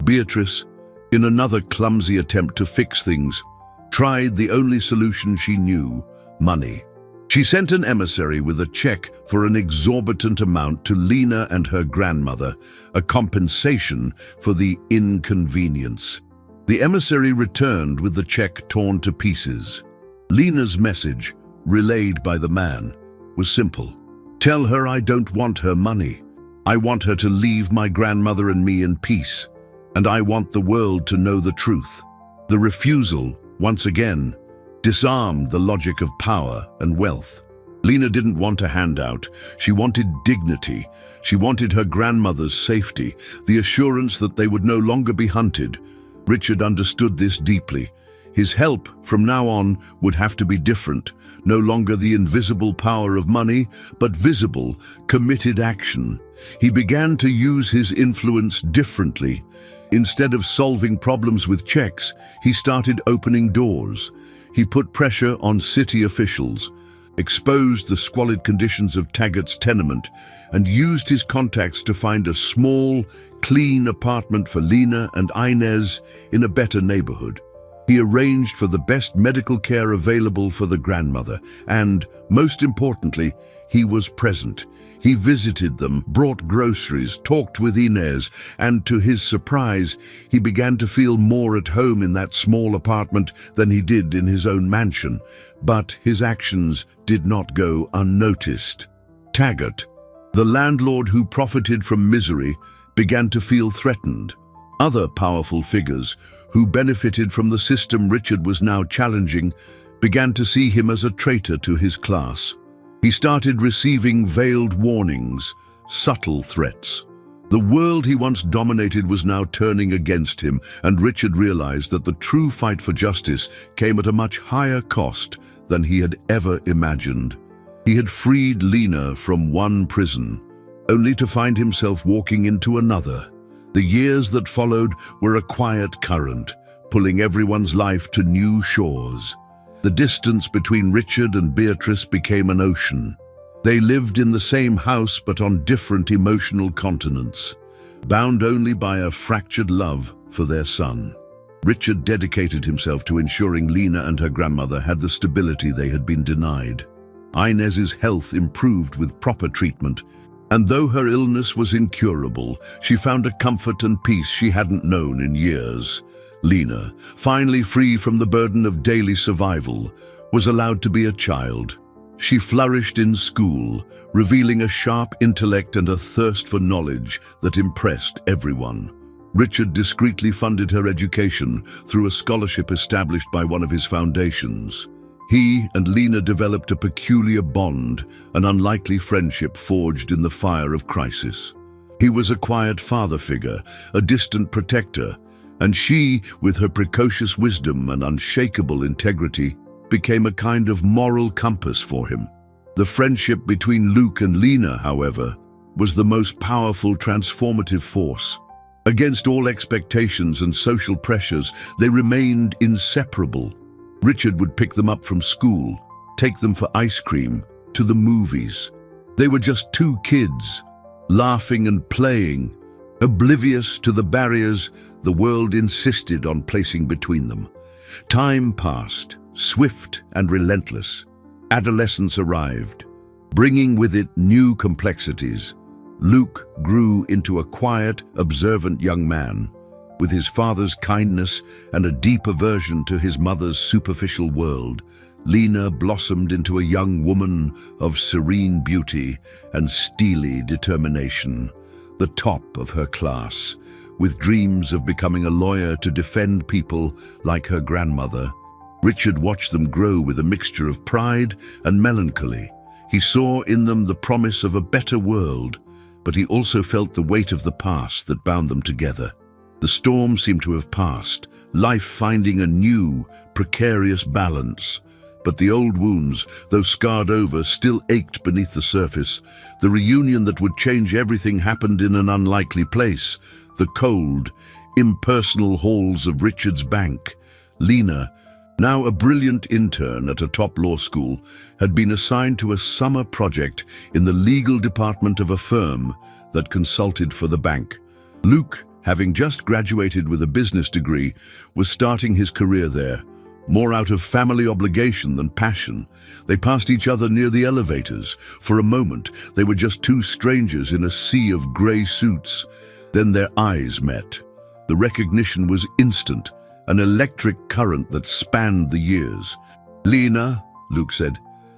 Beatrice, in another clumsy attempt to fix things, tried the only solution she knew: money. She sent an emissary with a check for an exorbitant amount to Lena and her grandmother, a compensation for the inconvenience. The emissary returned with the check torn to pieces. Lena's message, relayed by the man, was simple. "Tell her I don't want her money. I want her to leave my grandmother and me in peace, and I want the world to know the truth." The refusal, once again, disarmed the logic of power and wealth. Lena didn't want a handout. She wanted dignity. She wanted her grandmother's safety, the assurance that they would no longer be hunted. Richard understood this deeply. His help from now on would have to be different, no longer the invisible power of money, but visible, committed action. He began to use his influence differently. Instead of solving problems with checks, he started opening doors. He put pressure on city officials, exposed the squalid conditions of Taggart's tenement, and used his contacts to find a small, clean apartment for Lena and Inez in a better neighborhood. He arranged for the best medical care available for the grandmother, and, most importantly, he was present. He visited them, brought groceries, talked with Inez, and to his surprise, he began to feel more at home in that small apartment than he did in his own mansion. But his actions did not go unnoticed. Taggart, the landlord who profited from misery, began to feel threatened. Other powerful figures, who benefited from the system Richard was now challenging, began to see him as a traitor to his class. He started receiving veiled warnings, subtle threats. The world he once dominated was now turning against him, and Richard realized that the true fight for justice came at a much higher cost than he had ever imagined. He had freed Lena from one prison, only to find himself walking into another. The years that followed were a quiet current, pulling everyone's life to new shores. The distance between Richard and Beatrice became an ocean. They lived in the same house but on different emotional continents, bound only by a fractured love for their son. Richard dedicated himself to ensuring Lena and her grandmother had the stability they had been denied. Inez's health improved with proper treatment, and though her illness was incurable, she found a comfort and peace she hadn't known in years. Lena, finally free from the burden of daily survival, was allowed to be a child. She flourished in school, revealing a sharp intellect and a thirst for knowledge that impressed everyone. Richard discreetly funded her education through a scholarship established by one of his foundations. He and Lena developed a peculiar bond, an unlikely friendship forged in the fire of crisis. He was a quiet father figure, a distant protector, and she, with her precocious wisdom and unshakable integrity, became a kind of moral compass for him. The friendship between Luke and Lena, however, was the most powerful transformative force. Against all expectations and social pressures, they remained inseparable. Richard would pick them up from school, take them for ice cream, to the movies. They were just two kids, laughing and playing, oblivious to the barriers the world insisted on placing between them. Time passed, swift and relentless. Adolescence arrived, bringing with it new complexities. Luke grew into a quiet, observant young man, with his father's kindness and a deep aversion to his mother's superficial world. Lena blossomed into a young woman of serene beauty and steely determination, the top of her class, with dreams of becoming a lawyer to defend people like her grandmother. Richard watched them grow with a mixture of pride and melancholy. He saw in them the promise of a better world, but he also felt the weight of the past that bound them together. The storm seemed to have passed, life finding a new, precarious balance. But the old wounds, though scarred over, still ached beneath the surface. The reunion that would change everything happened in an unlikely place, the cold, impersonal halls of Richard's bank. Lena, now a brilliant intern at a top law school, had been assigned to a summer project in the legal department of a firm that consulted for the bank. Luke, having just graduated with a business degree, was starting his career there. More out of family obligation than passion, they passed each other near the elevators. For a moment, they were just two strangers in a sea of grey suits. Then their eyes met. The recognition was instant, an electric current that spanned the years. "Lena," Luke said,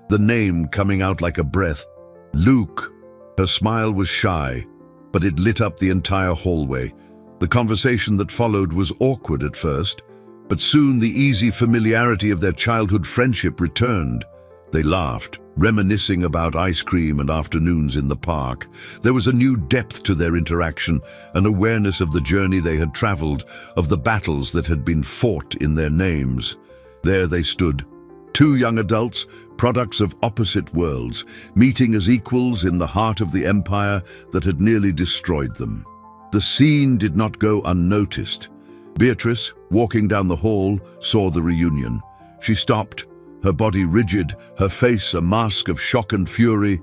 the name coming out like a breath. "Luke." Her smile was shy, but it lit up the entire hallway. The conversation that followed was awkward at first, but soon the easy familiarity of their childhood friendship returned. They laughed, reminiscing about ice cream and afternoons in the park. There was a new depth to their interaction, an awareness of the journey they had traveled, of the battles that had been fought in their names. There they stood, two young adults, products of opposite worlds, meeting as equals in the heart of the empire that had nearly destroyed them. The scene did not go unnoticed. Beatrice, walking down the hall, saw the reunion. She stopped, her body rigid, her face a mask of shock and fury.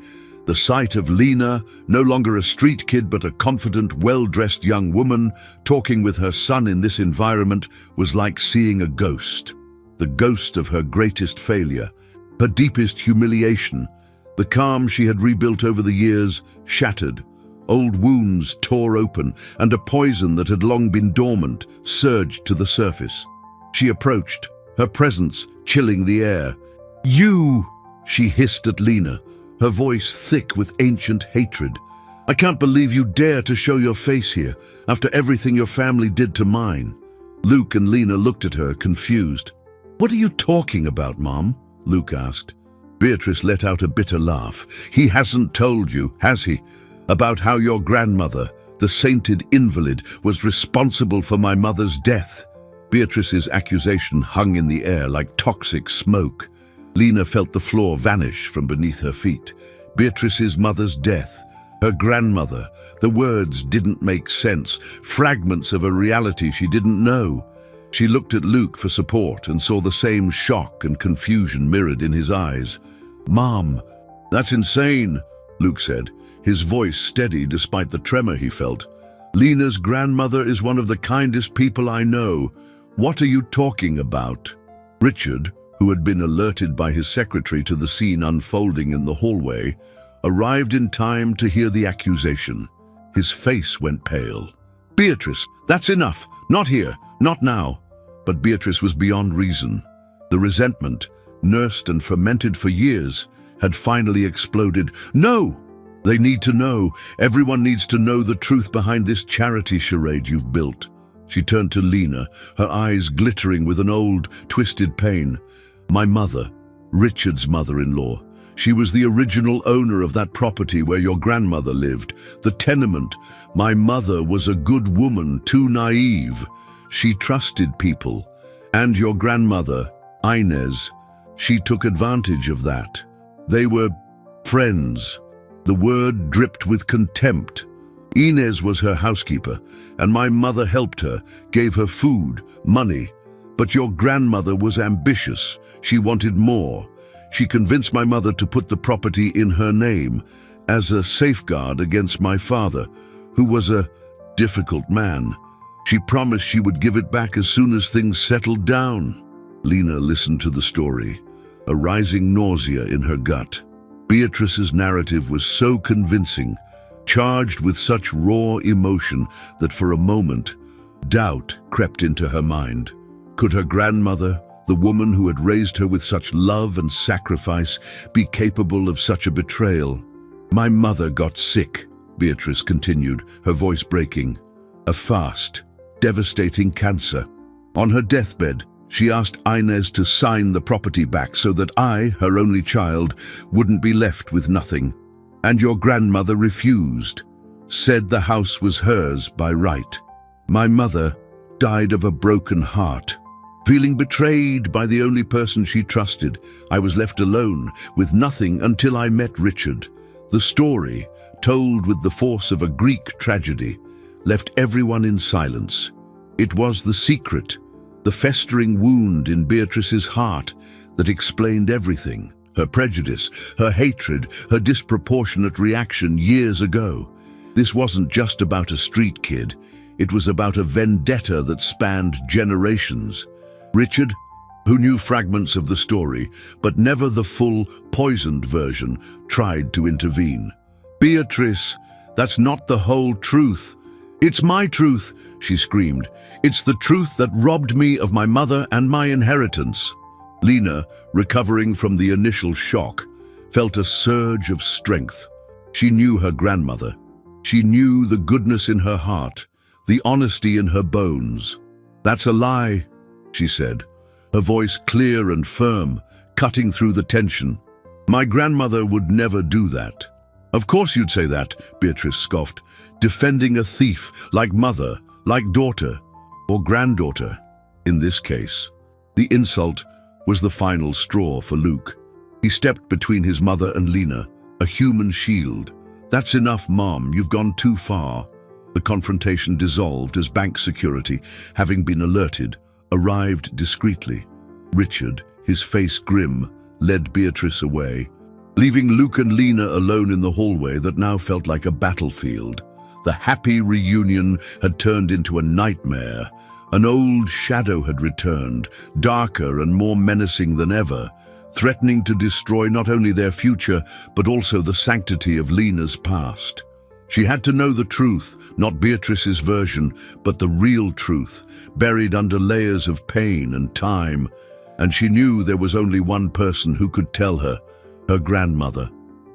The sight of Lena, no longer a street kid but a confident, well-dressed young woman, talking with her son in this environment, was like seeing a ghost. The ghost of her greatest failure, her deepest humiliation. The calm she had rebuilt over the years shattered. Old wounds tore open, and a poison that had long been dormant surged to the surface. She approached, her presence chilling the air. "You!" she hissed at Lena, her voice thick with ancient hatred. "I can't believe you dare to show your face here, after everything your family did to mine." Luke and Lena looked at her, confused. "What are you talking about, Mom?" Luke asked. Beatrice let out a bitter laugh. "He hasn't told you, has he? about how your grandmother, the sainted invalid, was responsible for my mother's death." Beatrice's accusation hung in the air like toxic smoke. Lena felt the floor vanish from beneath her feet. Beatrice's mother's death, her grandmother, the words didn't make sense, fragments of a reality she didn't know. She looked at Luke for support and saw the same shock and confusion mirrored in his eyes. "Mom, that's insane," Luke said, his voice steady despite the tremor he felt. "Lena's grandmother is one of the kindest people I know. What are you talking about?" Richard, who had been alerted by his secretary to the scene unfolding in the hallway, arrived in time to hear the accusation. His face went pale. "Beatrice, that's enough. Not here, not now." But Beatrice was beyond reason. The resentment, nursed and fermented for years, had finally exploded. "No! They need to know. Everyone needs to know the truth behind this charity charade you've built." She turned to Lena, her eyes glittering with an old, twisted pain. "My mother, Richard's mother-in-law. She was the original owner of that property where your grandmother lived, the tenement. My mother was a good woman, too naive. She trusted people. And your grandmother, Inez, she took advantage of that. They were friends." The word dripped with contempt. Inez was her housekeeper, and my mother helped her, gave her food, money. But your grandmother was ambitious. She wanted more. She convinced my mother to put the property in her name as a safeguard against my father, who was a difficult man. She promised she would give it back as soon as things settled down. Lena listened to the story, a rising nausea in her gut. Beatrice's narrative was so convincing, charged with such raw emotion that for a moment, doubt crept into her mind. Could her grandmother, the woman who had raised her with such love and sacrifice, be capable of such a betrayal? "My mother got sick," Beatrice continued, her voice breaking. "A fast, devastating cancer. On her deathbed, she asked Inez to sign the property back so that I, her only child, wouldn't be left with nothing. And your grandmother refused, said the house was hers by right. My mother died of a broken heart. Feeling betrayed by the only person she trusted, I was left alone with nothing until I met Richard. The story, told with the force of a Greek tragedy, left everyone in silence. It was the secret, the festering wound in Beatrice's heart that explained everything. Her prejudice, her hatred, her disproportionate reaction years ago. This wasn't just about a street kid. It was about a vendetta that spanned generations. Richard, who knew fragments of the story, but never the full, poisoned version, tried to intervene. "Beatrice, that's not the whole truth. It's my truth," she screamed. "It's the truth that robbed me of my mother and my inheritance." Lena, recovering from the initial shock, felt a surge of strength. She knew her grandmother. She knew the goodness in her heart, the honesty in her bones. "That's a lie," she said, her voice clear and firm, cutting through the tension. "My grandmother would never do that." "Of course you'd say that," Beatrice scoffed, "defending a thief like mother, like daughter, or granddaughter, in this case." The insult was the final straw for Luke. He stepped between his mother and Lena, a human shield. "That's enough, Mom, you've gone too far." The confrontation dissolved as bank security, having been alerted, arrived discreetly. Richard, his face grim, led Beatrice away, leaving Luke and Lena alone in the hallway that now felt like a battlefield. The happy reunion had turned into a nightmare. An old shadow had returned, darker and more menacing than ever, threatening to destroy not only their future, but also the sanctity of Lena's past. She had to know the truth, not Beatrice's version, but the real truth, buried under layers of pain and time. And she knew there was only one person who could tell her, her grandmother.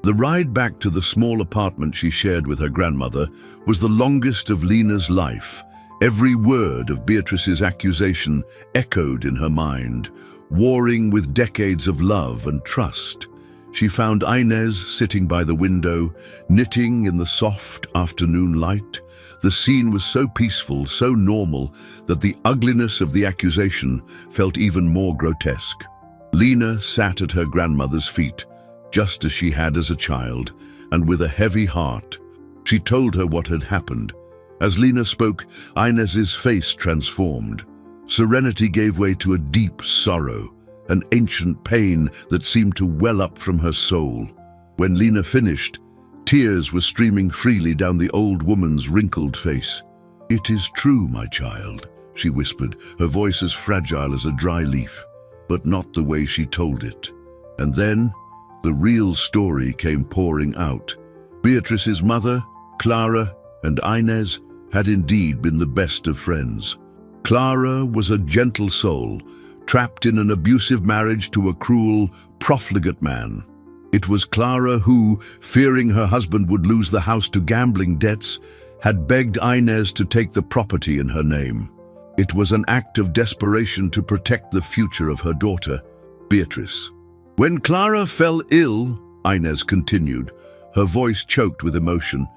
The ride back to the small apartment she shared with her grandmother was the longest of Lena's life. Every word of Beatrice's accusation echoed in her mind, warring with decades of love and trust. She found Inez sitting by the window, knitting in the soft afternoon light. The scene was so peaceful, so normal, that the ugliness of the accusation felt even more grotesque. Lena sat at her grandmother's feet, just as she had as a child, and with a heavy heart. She told her what had happened. As Lena spoke, Inez's face transformed. Serenity gave way to a deep sorrow, an ancient pain that seemed to well up from her soul. When Lena finished, tears were streaming freely down the old woman's wrinkled face. "It is true, my child," she whispered, her voice as fragile as a dry leaf, but not the way she told it. And then, the real story came pouring out. Beatrice's mother, Clara, and Inez had indeed been the best of friends. Clara was a gentle soul, trapped in an abusive marriage to a cruel, profligate man. It was Clara who, fearing her husband would lose the house to gambling debts, had begged Inez to take the property in her name. It was an act of desperation to protect the future of her daughter, Beatrice. When Clara fell ill, Inez continued, her voice choked with emotion,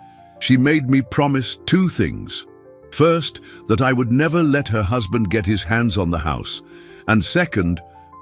she made me promise two things. First, that I would never let her husband get his hands on the house, and second,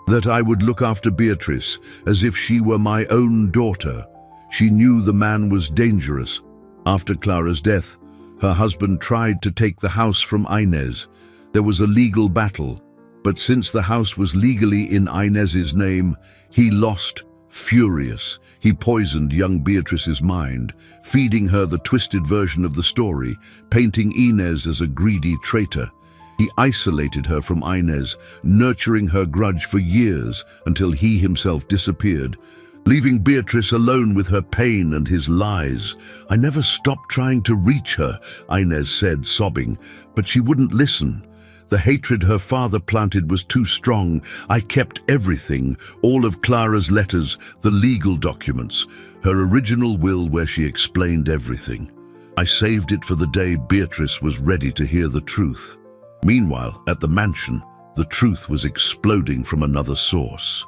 that I would look after Beatrice as if she were my own daughter. She knew the man was dangerous. After Clara's death, her husband tried to take the house from Inez. There was a legal battle, but since the house was legally in Inez's name, he lost. Furious, he poisoned young Beatrice's mind, feeding her the twisted version of the story, painting Inez as a greedy traitor. He isolated her from Inez, nurturing her grudge for years until he himself disappeared, leaving Beatrice alone with her pain and his lies. "I never stopped trying to reach her," Inez said, sobbing, but she wouldn't listen. The hatred her father planted was too strong. "I kept everything, all of Clara's letters, the legal documents, her original will where she explained everything. I saved it for the day Beatrice was ready to hear the truth." Meanwhile, at the mansion, the truth was exploding from another source.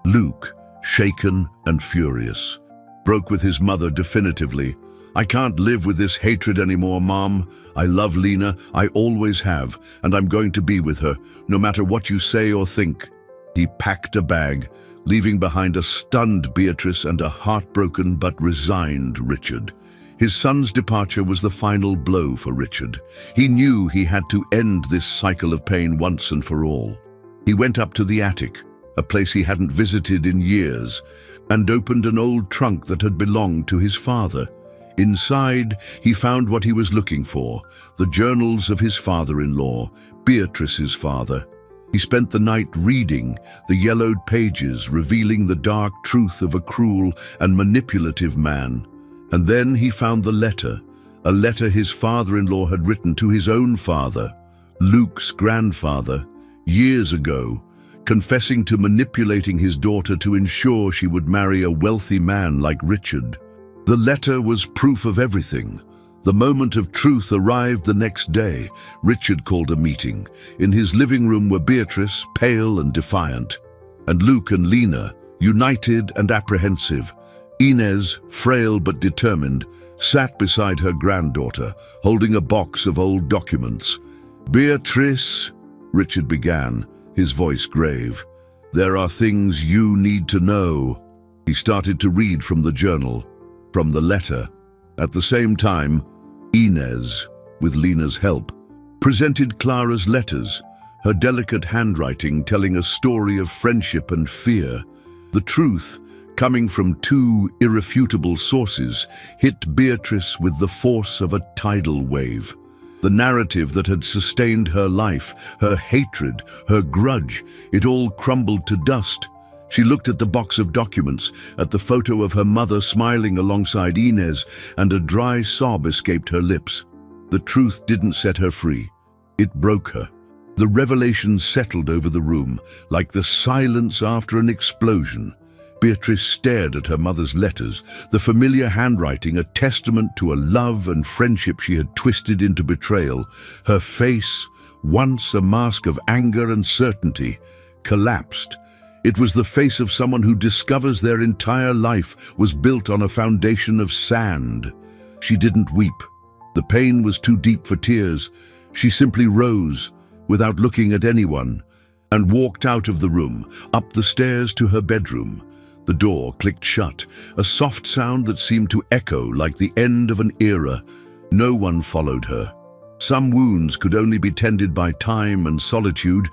Luke, shaken and furious, broke with his mother definitively. "I can't live with this hatred anymore, Mom. I love Lena, I always have, and I'm going to be with her, no matter what you say or think." He packed a bag, leaving behind a stunned Beatrice and a heartbroken but resigned Richard. His son's departure was the final blow for Richard. He knew he had to end this cycle of pain once and for all. He went up to the attic, a place he hadn't visited in years, and opened an old trunk that had belonged to his father. Inside, he found what he was looking for, the journals of his father-in-law, Beatrice's father. He spent the night reading the yellowed pages, revealing the dark truth of a cruel and manipulative man. And then he found the letter, a letter his father-in-law had written to his own father, Luke's grandfather, years ago, confessing to manipulating his daughter to ensure she would marry a wealthy man like Richard. The letter was proof of everything. The moment of truth arrived the next day. Richard called a meeting. In his living room were Beatrice, pale and defiant, and Luke and Lena, united and apprehensive. Inez, frail but determined, sat beside her granddaughter, holding a box of old documents. "Beatrice," Richard began, his voice grave, "there are things you need to know." He started to read from the journal, from the letter. At the same time, Inez, with Lena's help, presented Clara's letters, her delicate handwriting telling a story of friendship and fear. The truth, coming from two irrefutable sources, hit Beatrice with the force of a tidal wave. The narrative that had sustained her life, her hatred, her grudge, it all crumbled to dust. She looked at the box of documents, at the photo of her mother smiling alongside Inez, and a dry sob escaped her lips. The truth didn't set her free. It broke her. The revelation settled over the room, like the silence after an explosion. Beatrice stared at her mother's letters, the familiar handwriting a testament to a love and friendship she had twisted into betrayal. Her face, once a mask of anger and certainty, collapsed. It was the face of someone who discovers their entire life was built on a foundation of sand. She didn't weep. The pain was too deep for tears. She simply rose, without looking at anyone, and walked out of the room, up the stairs to her bedroom. The door clicked shut, a soft sound that seemed to echo like the end of an era. No one followed her. Some wounds could only be tended by time and solitude,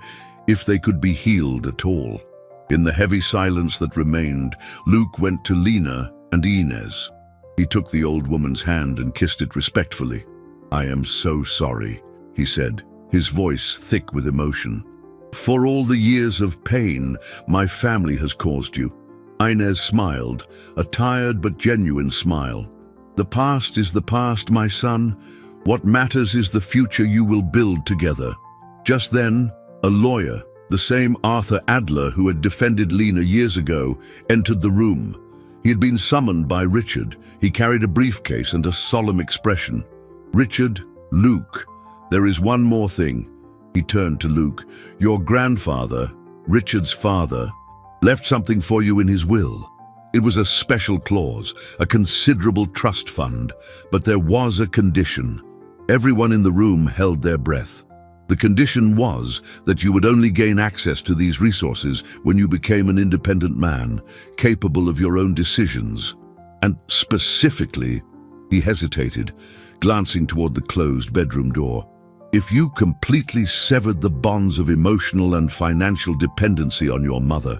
if they could be healed at all. In the heavy silence that remained, Luke went to Lena and Inez. He took the old woman's hand and kissed it respectfully. "I am so sorry," he said, his voice thick with emotion. "For all the years of pain my family has caused you." Inez smiled, a tired but genuine smile. "The past is the past, my son. What matters is the future you will build together." Just then, a lawyer, the same Arthur Adler who had defended Lena years ago, entered the room. He had been summoned by Richard. He carried a briefcase and a solemn expression. "Richard, Luke, there is one more thing." He turned to Luke. "Your grandfather, Richard's father, left something for you in his will. It was a special clause, a considerable trust fund, but there was a condition." Everyone in the room held their breath. The condition was that you would only gain access to these resources when you became an independent man, capable of your own decisions. And specifically, he hesitated, glancing toward the closed bedroom door. If you completely severed the bonds of emotional and financial dependency on your mother.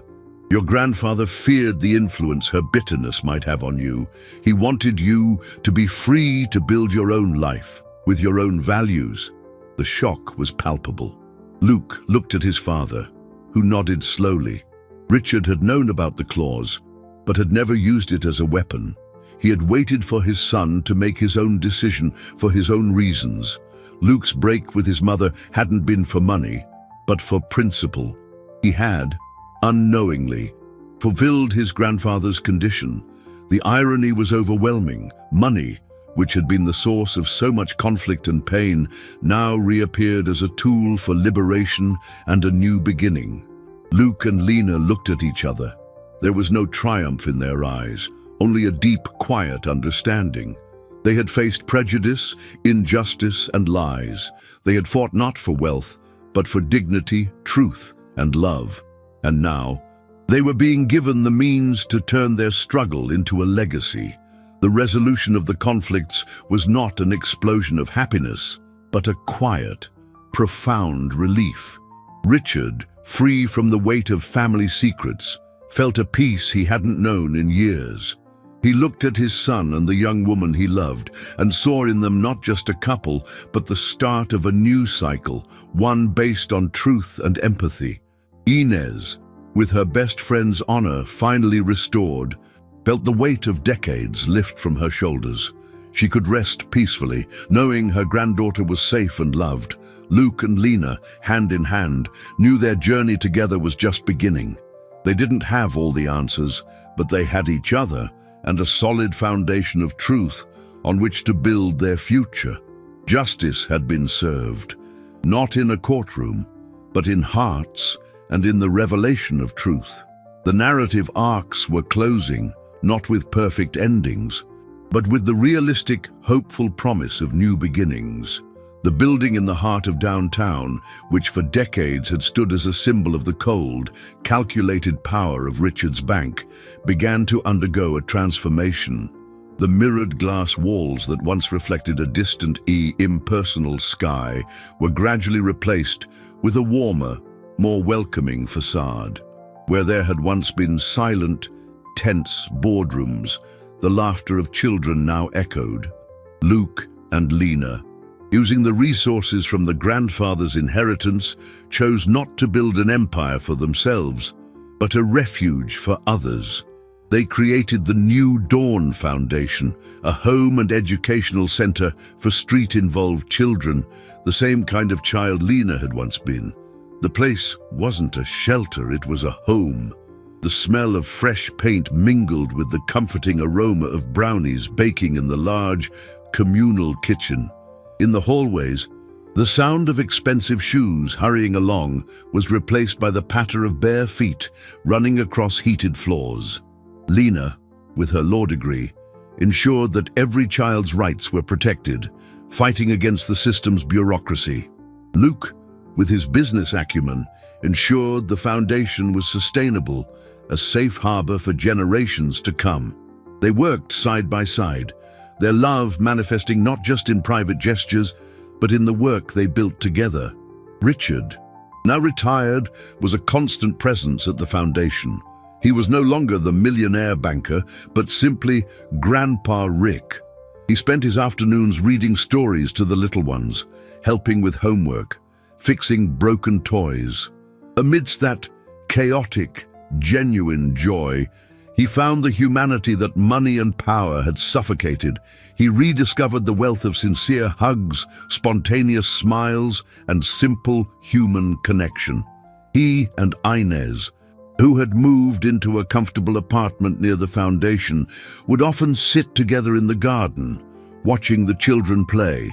Your grandfather feared the influence her bitterness might have on you. He wanted you to be free to build your own life, with your own values. The shock was palpable. Luke looked at his father, who nodded slowly. Richard had known about the clause, but had never used it as a weapon. He had waited for his son to make his own decision for his own reasons. Luke's break with his mother hadn't been for money, but for principle. He had, unknowingly, fulfilled his grandfather's condition. The irony was overwhelming. Money, which had been the source of so much conflict and pain, now reappeared as a tool for liberation and a new beginning. Luke and Lena looked at each other. There was no triumph in their eyes, only a deep, quiet understanding. They had faced prejudice, injustice, and lies. They had fought not for wealth, but for dignity, truth, and love. And now, they were being given the means to turn their struggle into a legacy. The resolution of the conflicts was not an explosion of happiness, but a quiet, profound relief. Richard, free from the weight of family secrets, felt a peace he hadn't known in years. He looked at his son and the young woman he loved and saw in them not just a couple, but the start of a new cycle, one based on truth and empathy. Inez, with her best friend's honor finally restored, felt the weight of decades lift from her shoulders. She could rest peacefully, knowing her granddaughter was safe and loved. Luke and Lena, hand in hand, knew their journey together was just beginning. They didn't have all the answers, but they had each other and a solid foundation of truth on which to build their future. Justice had been served, not in a courtroom, but in hearts and in the revelation of truth. The narrative arcs were closing, not with perfect endings, but with the realistic, hopeful promise of new beginnings. The building in the heart of downtown, which for decades had stood as a symbol of the cold, calculated power of Richard's bank, began to undergo a transformation. The mirrored glass walls that once reflected a distant, impersonal sky were gradually replaced with a warmer, more welcoming facade. Where there had once been silent, tense boardrooms, the laughter of children now echoed. Luke and Lena, using the resources from the grandfather's inheritance, chose not to build an empire for themselves, but a refuge for others. They created the New Dawn Foundation, a home and educational center for street-involved children, the same kind of child Lena had once been. The place wasn't a shelter, it was a home. The smell of fresh paint mingled with the comforting aroma of brownies baking in the large, communal kitchen. In the hallways, The sound of expensive shoes hurrying along was replaced by the patter of bare feet running across heated floors. Lena, with her law degree, ensured that every child's rights were protected, fighting against the system's bureaucracy. Luke, with his business acumen, ensured the foundation was sustainable, a safe harbor for generations to come. They worked side by side, their love manifesting not just in private gestures, but in the work they built together. Richard, now retired, was a constant presence at the foundation. He was no longer the millionaire banker, but simply Grandpa Rick. He spent his afternoons reading stories to the little ones, helping with homework, fixing broken toys. Amidst that chaotic, genuine joy, he found the humanity that money and power had suffocated. He rediscovered the wealth of sincere hugs, spontaneous smiles, and simple human connection. He and Inez, who had moved into a comfortable apartment near the foundation, would often sit together in the garden, watching the children play.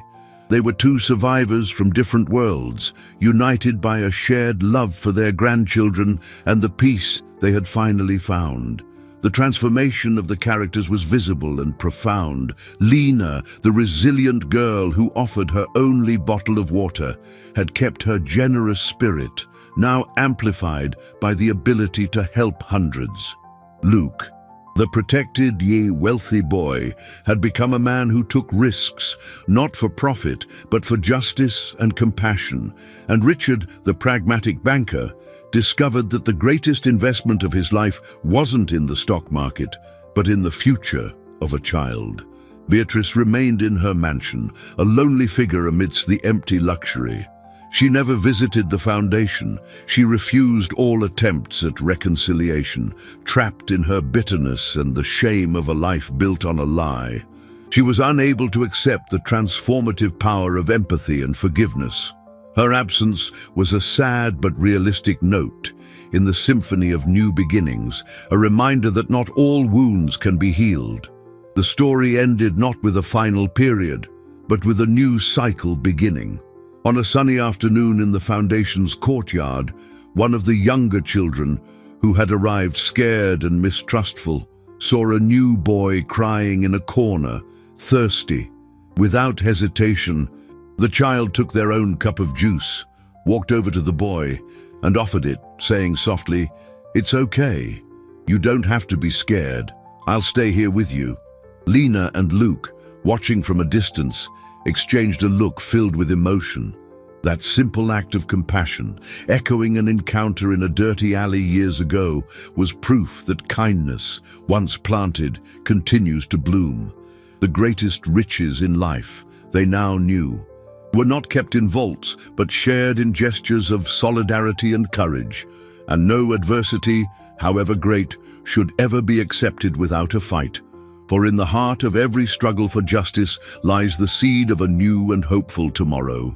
They were two survivors from different worlds, united by a shared love for their grandchildren and the peace they had finally found. The transformation of the characters was visible and profound. Lena, the resilient girl who offered her only bottle of water, had kept her generous spirit, now amplified by the ability to help hundreds. Luke, the protected yet wealthy boy, had become a man who took risks, not for profit, but for justice and compassion. And Richard, the pragmatic banker, discovered that the greatest investment of his life wasn't in the stock market, but in the future of a child. Beatrice remained in her mansion, a lonely figure amidst the empty luxury. She never visited the foundation. She refused all attempts at reconciliation, trapped in her bitterness and the shame of a life built on a lie. She was unable to accept the transformative power of empathy and forgiveness. Her absence was a sad but realistic note in the symphony of new beginnings, a reminder that not all wounds can be healed. The story ended not with a final period, but with a new cycle beginning. On a sunny afternoon in the foundation's courtyard, one of the younger children, who had arrived scared and mistrustful, saw a new boy crying in a corner, thirsty. Without hesitation, the child took their own cup of juice, walked over to the boy, and offered it, saying softly, "It's okay. You don't have to be scared. I'll stay here with you." Lena and Luke, watching from a distance, exchanged a look filled with emotion. That simple act of compassion, echoing an encounter in a dirty alley years ago, was proof that kindness, once planted, continues to bloom. The greatest riches in life, they now knew, were not kept in vaults, but shared in gestures of solidarity and courage. And no adversity, however great, should ever be accepted without a fight. For in the heart of every struggle for justice lies the seed of a new and hopeful tomorrow.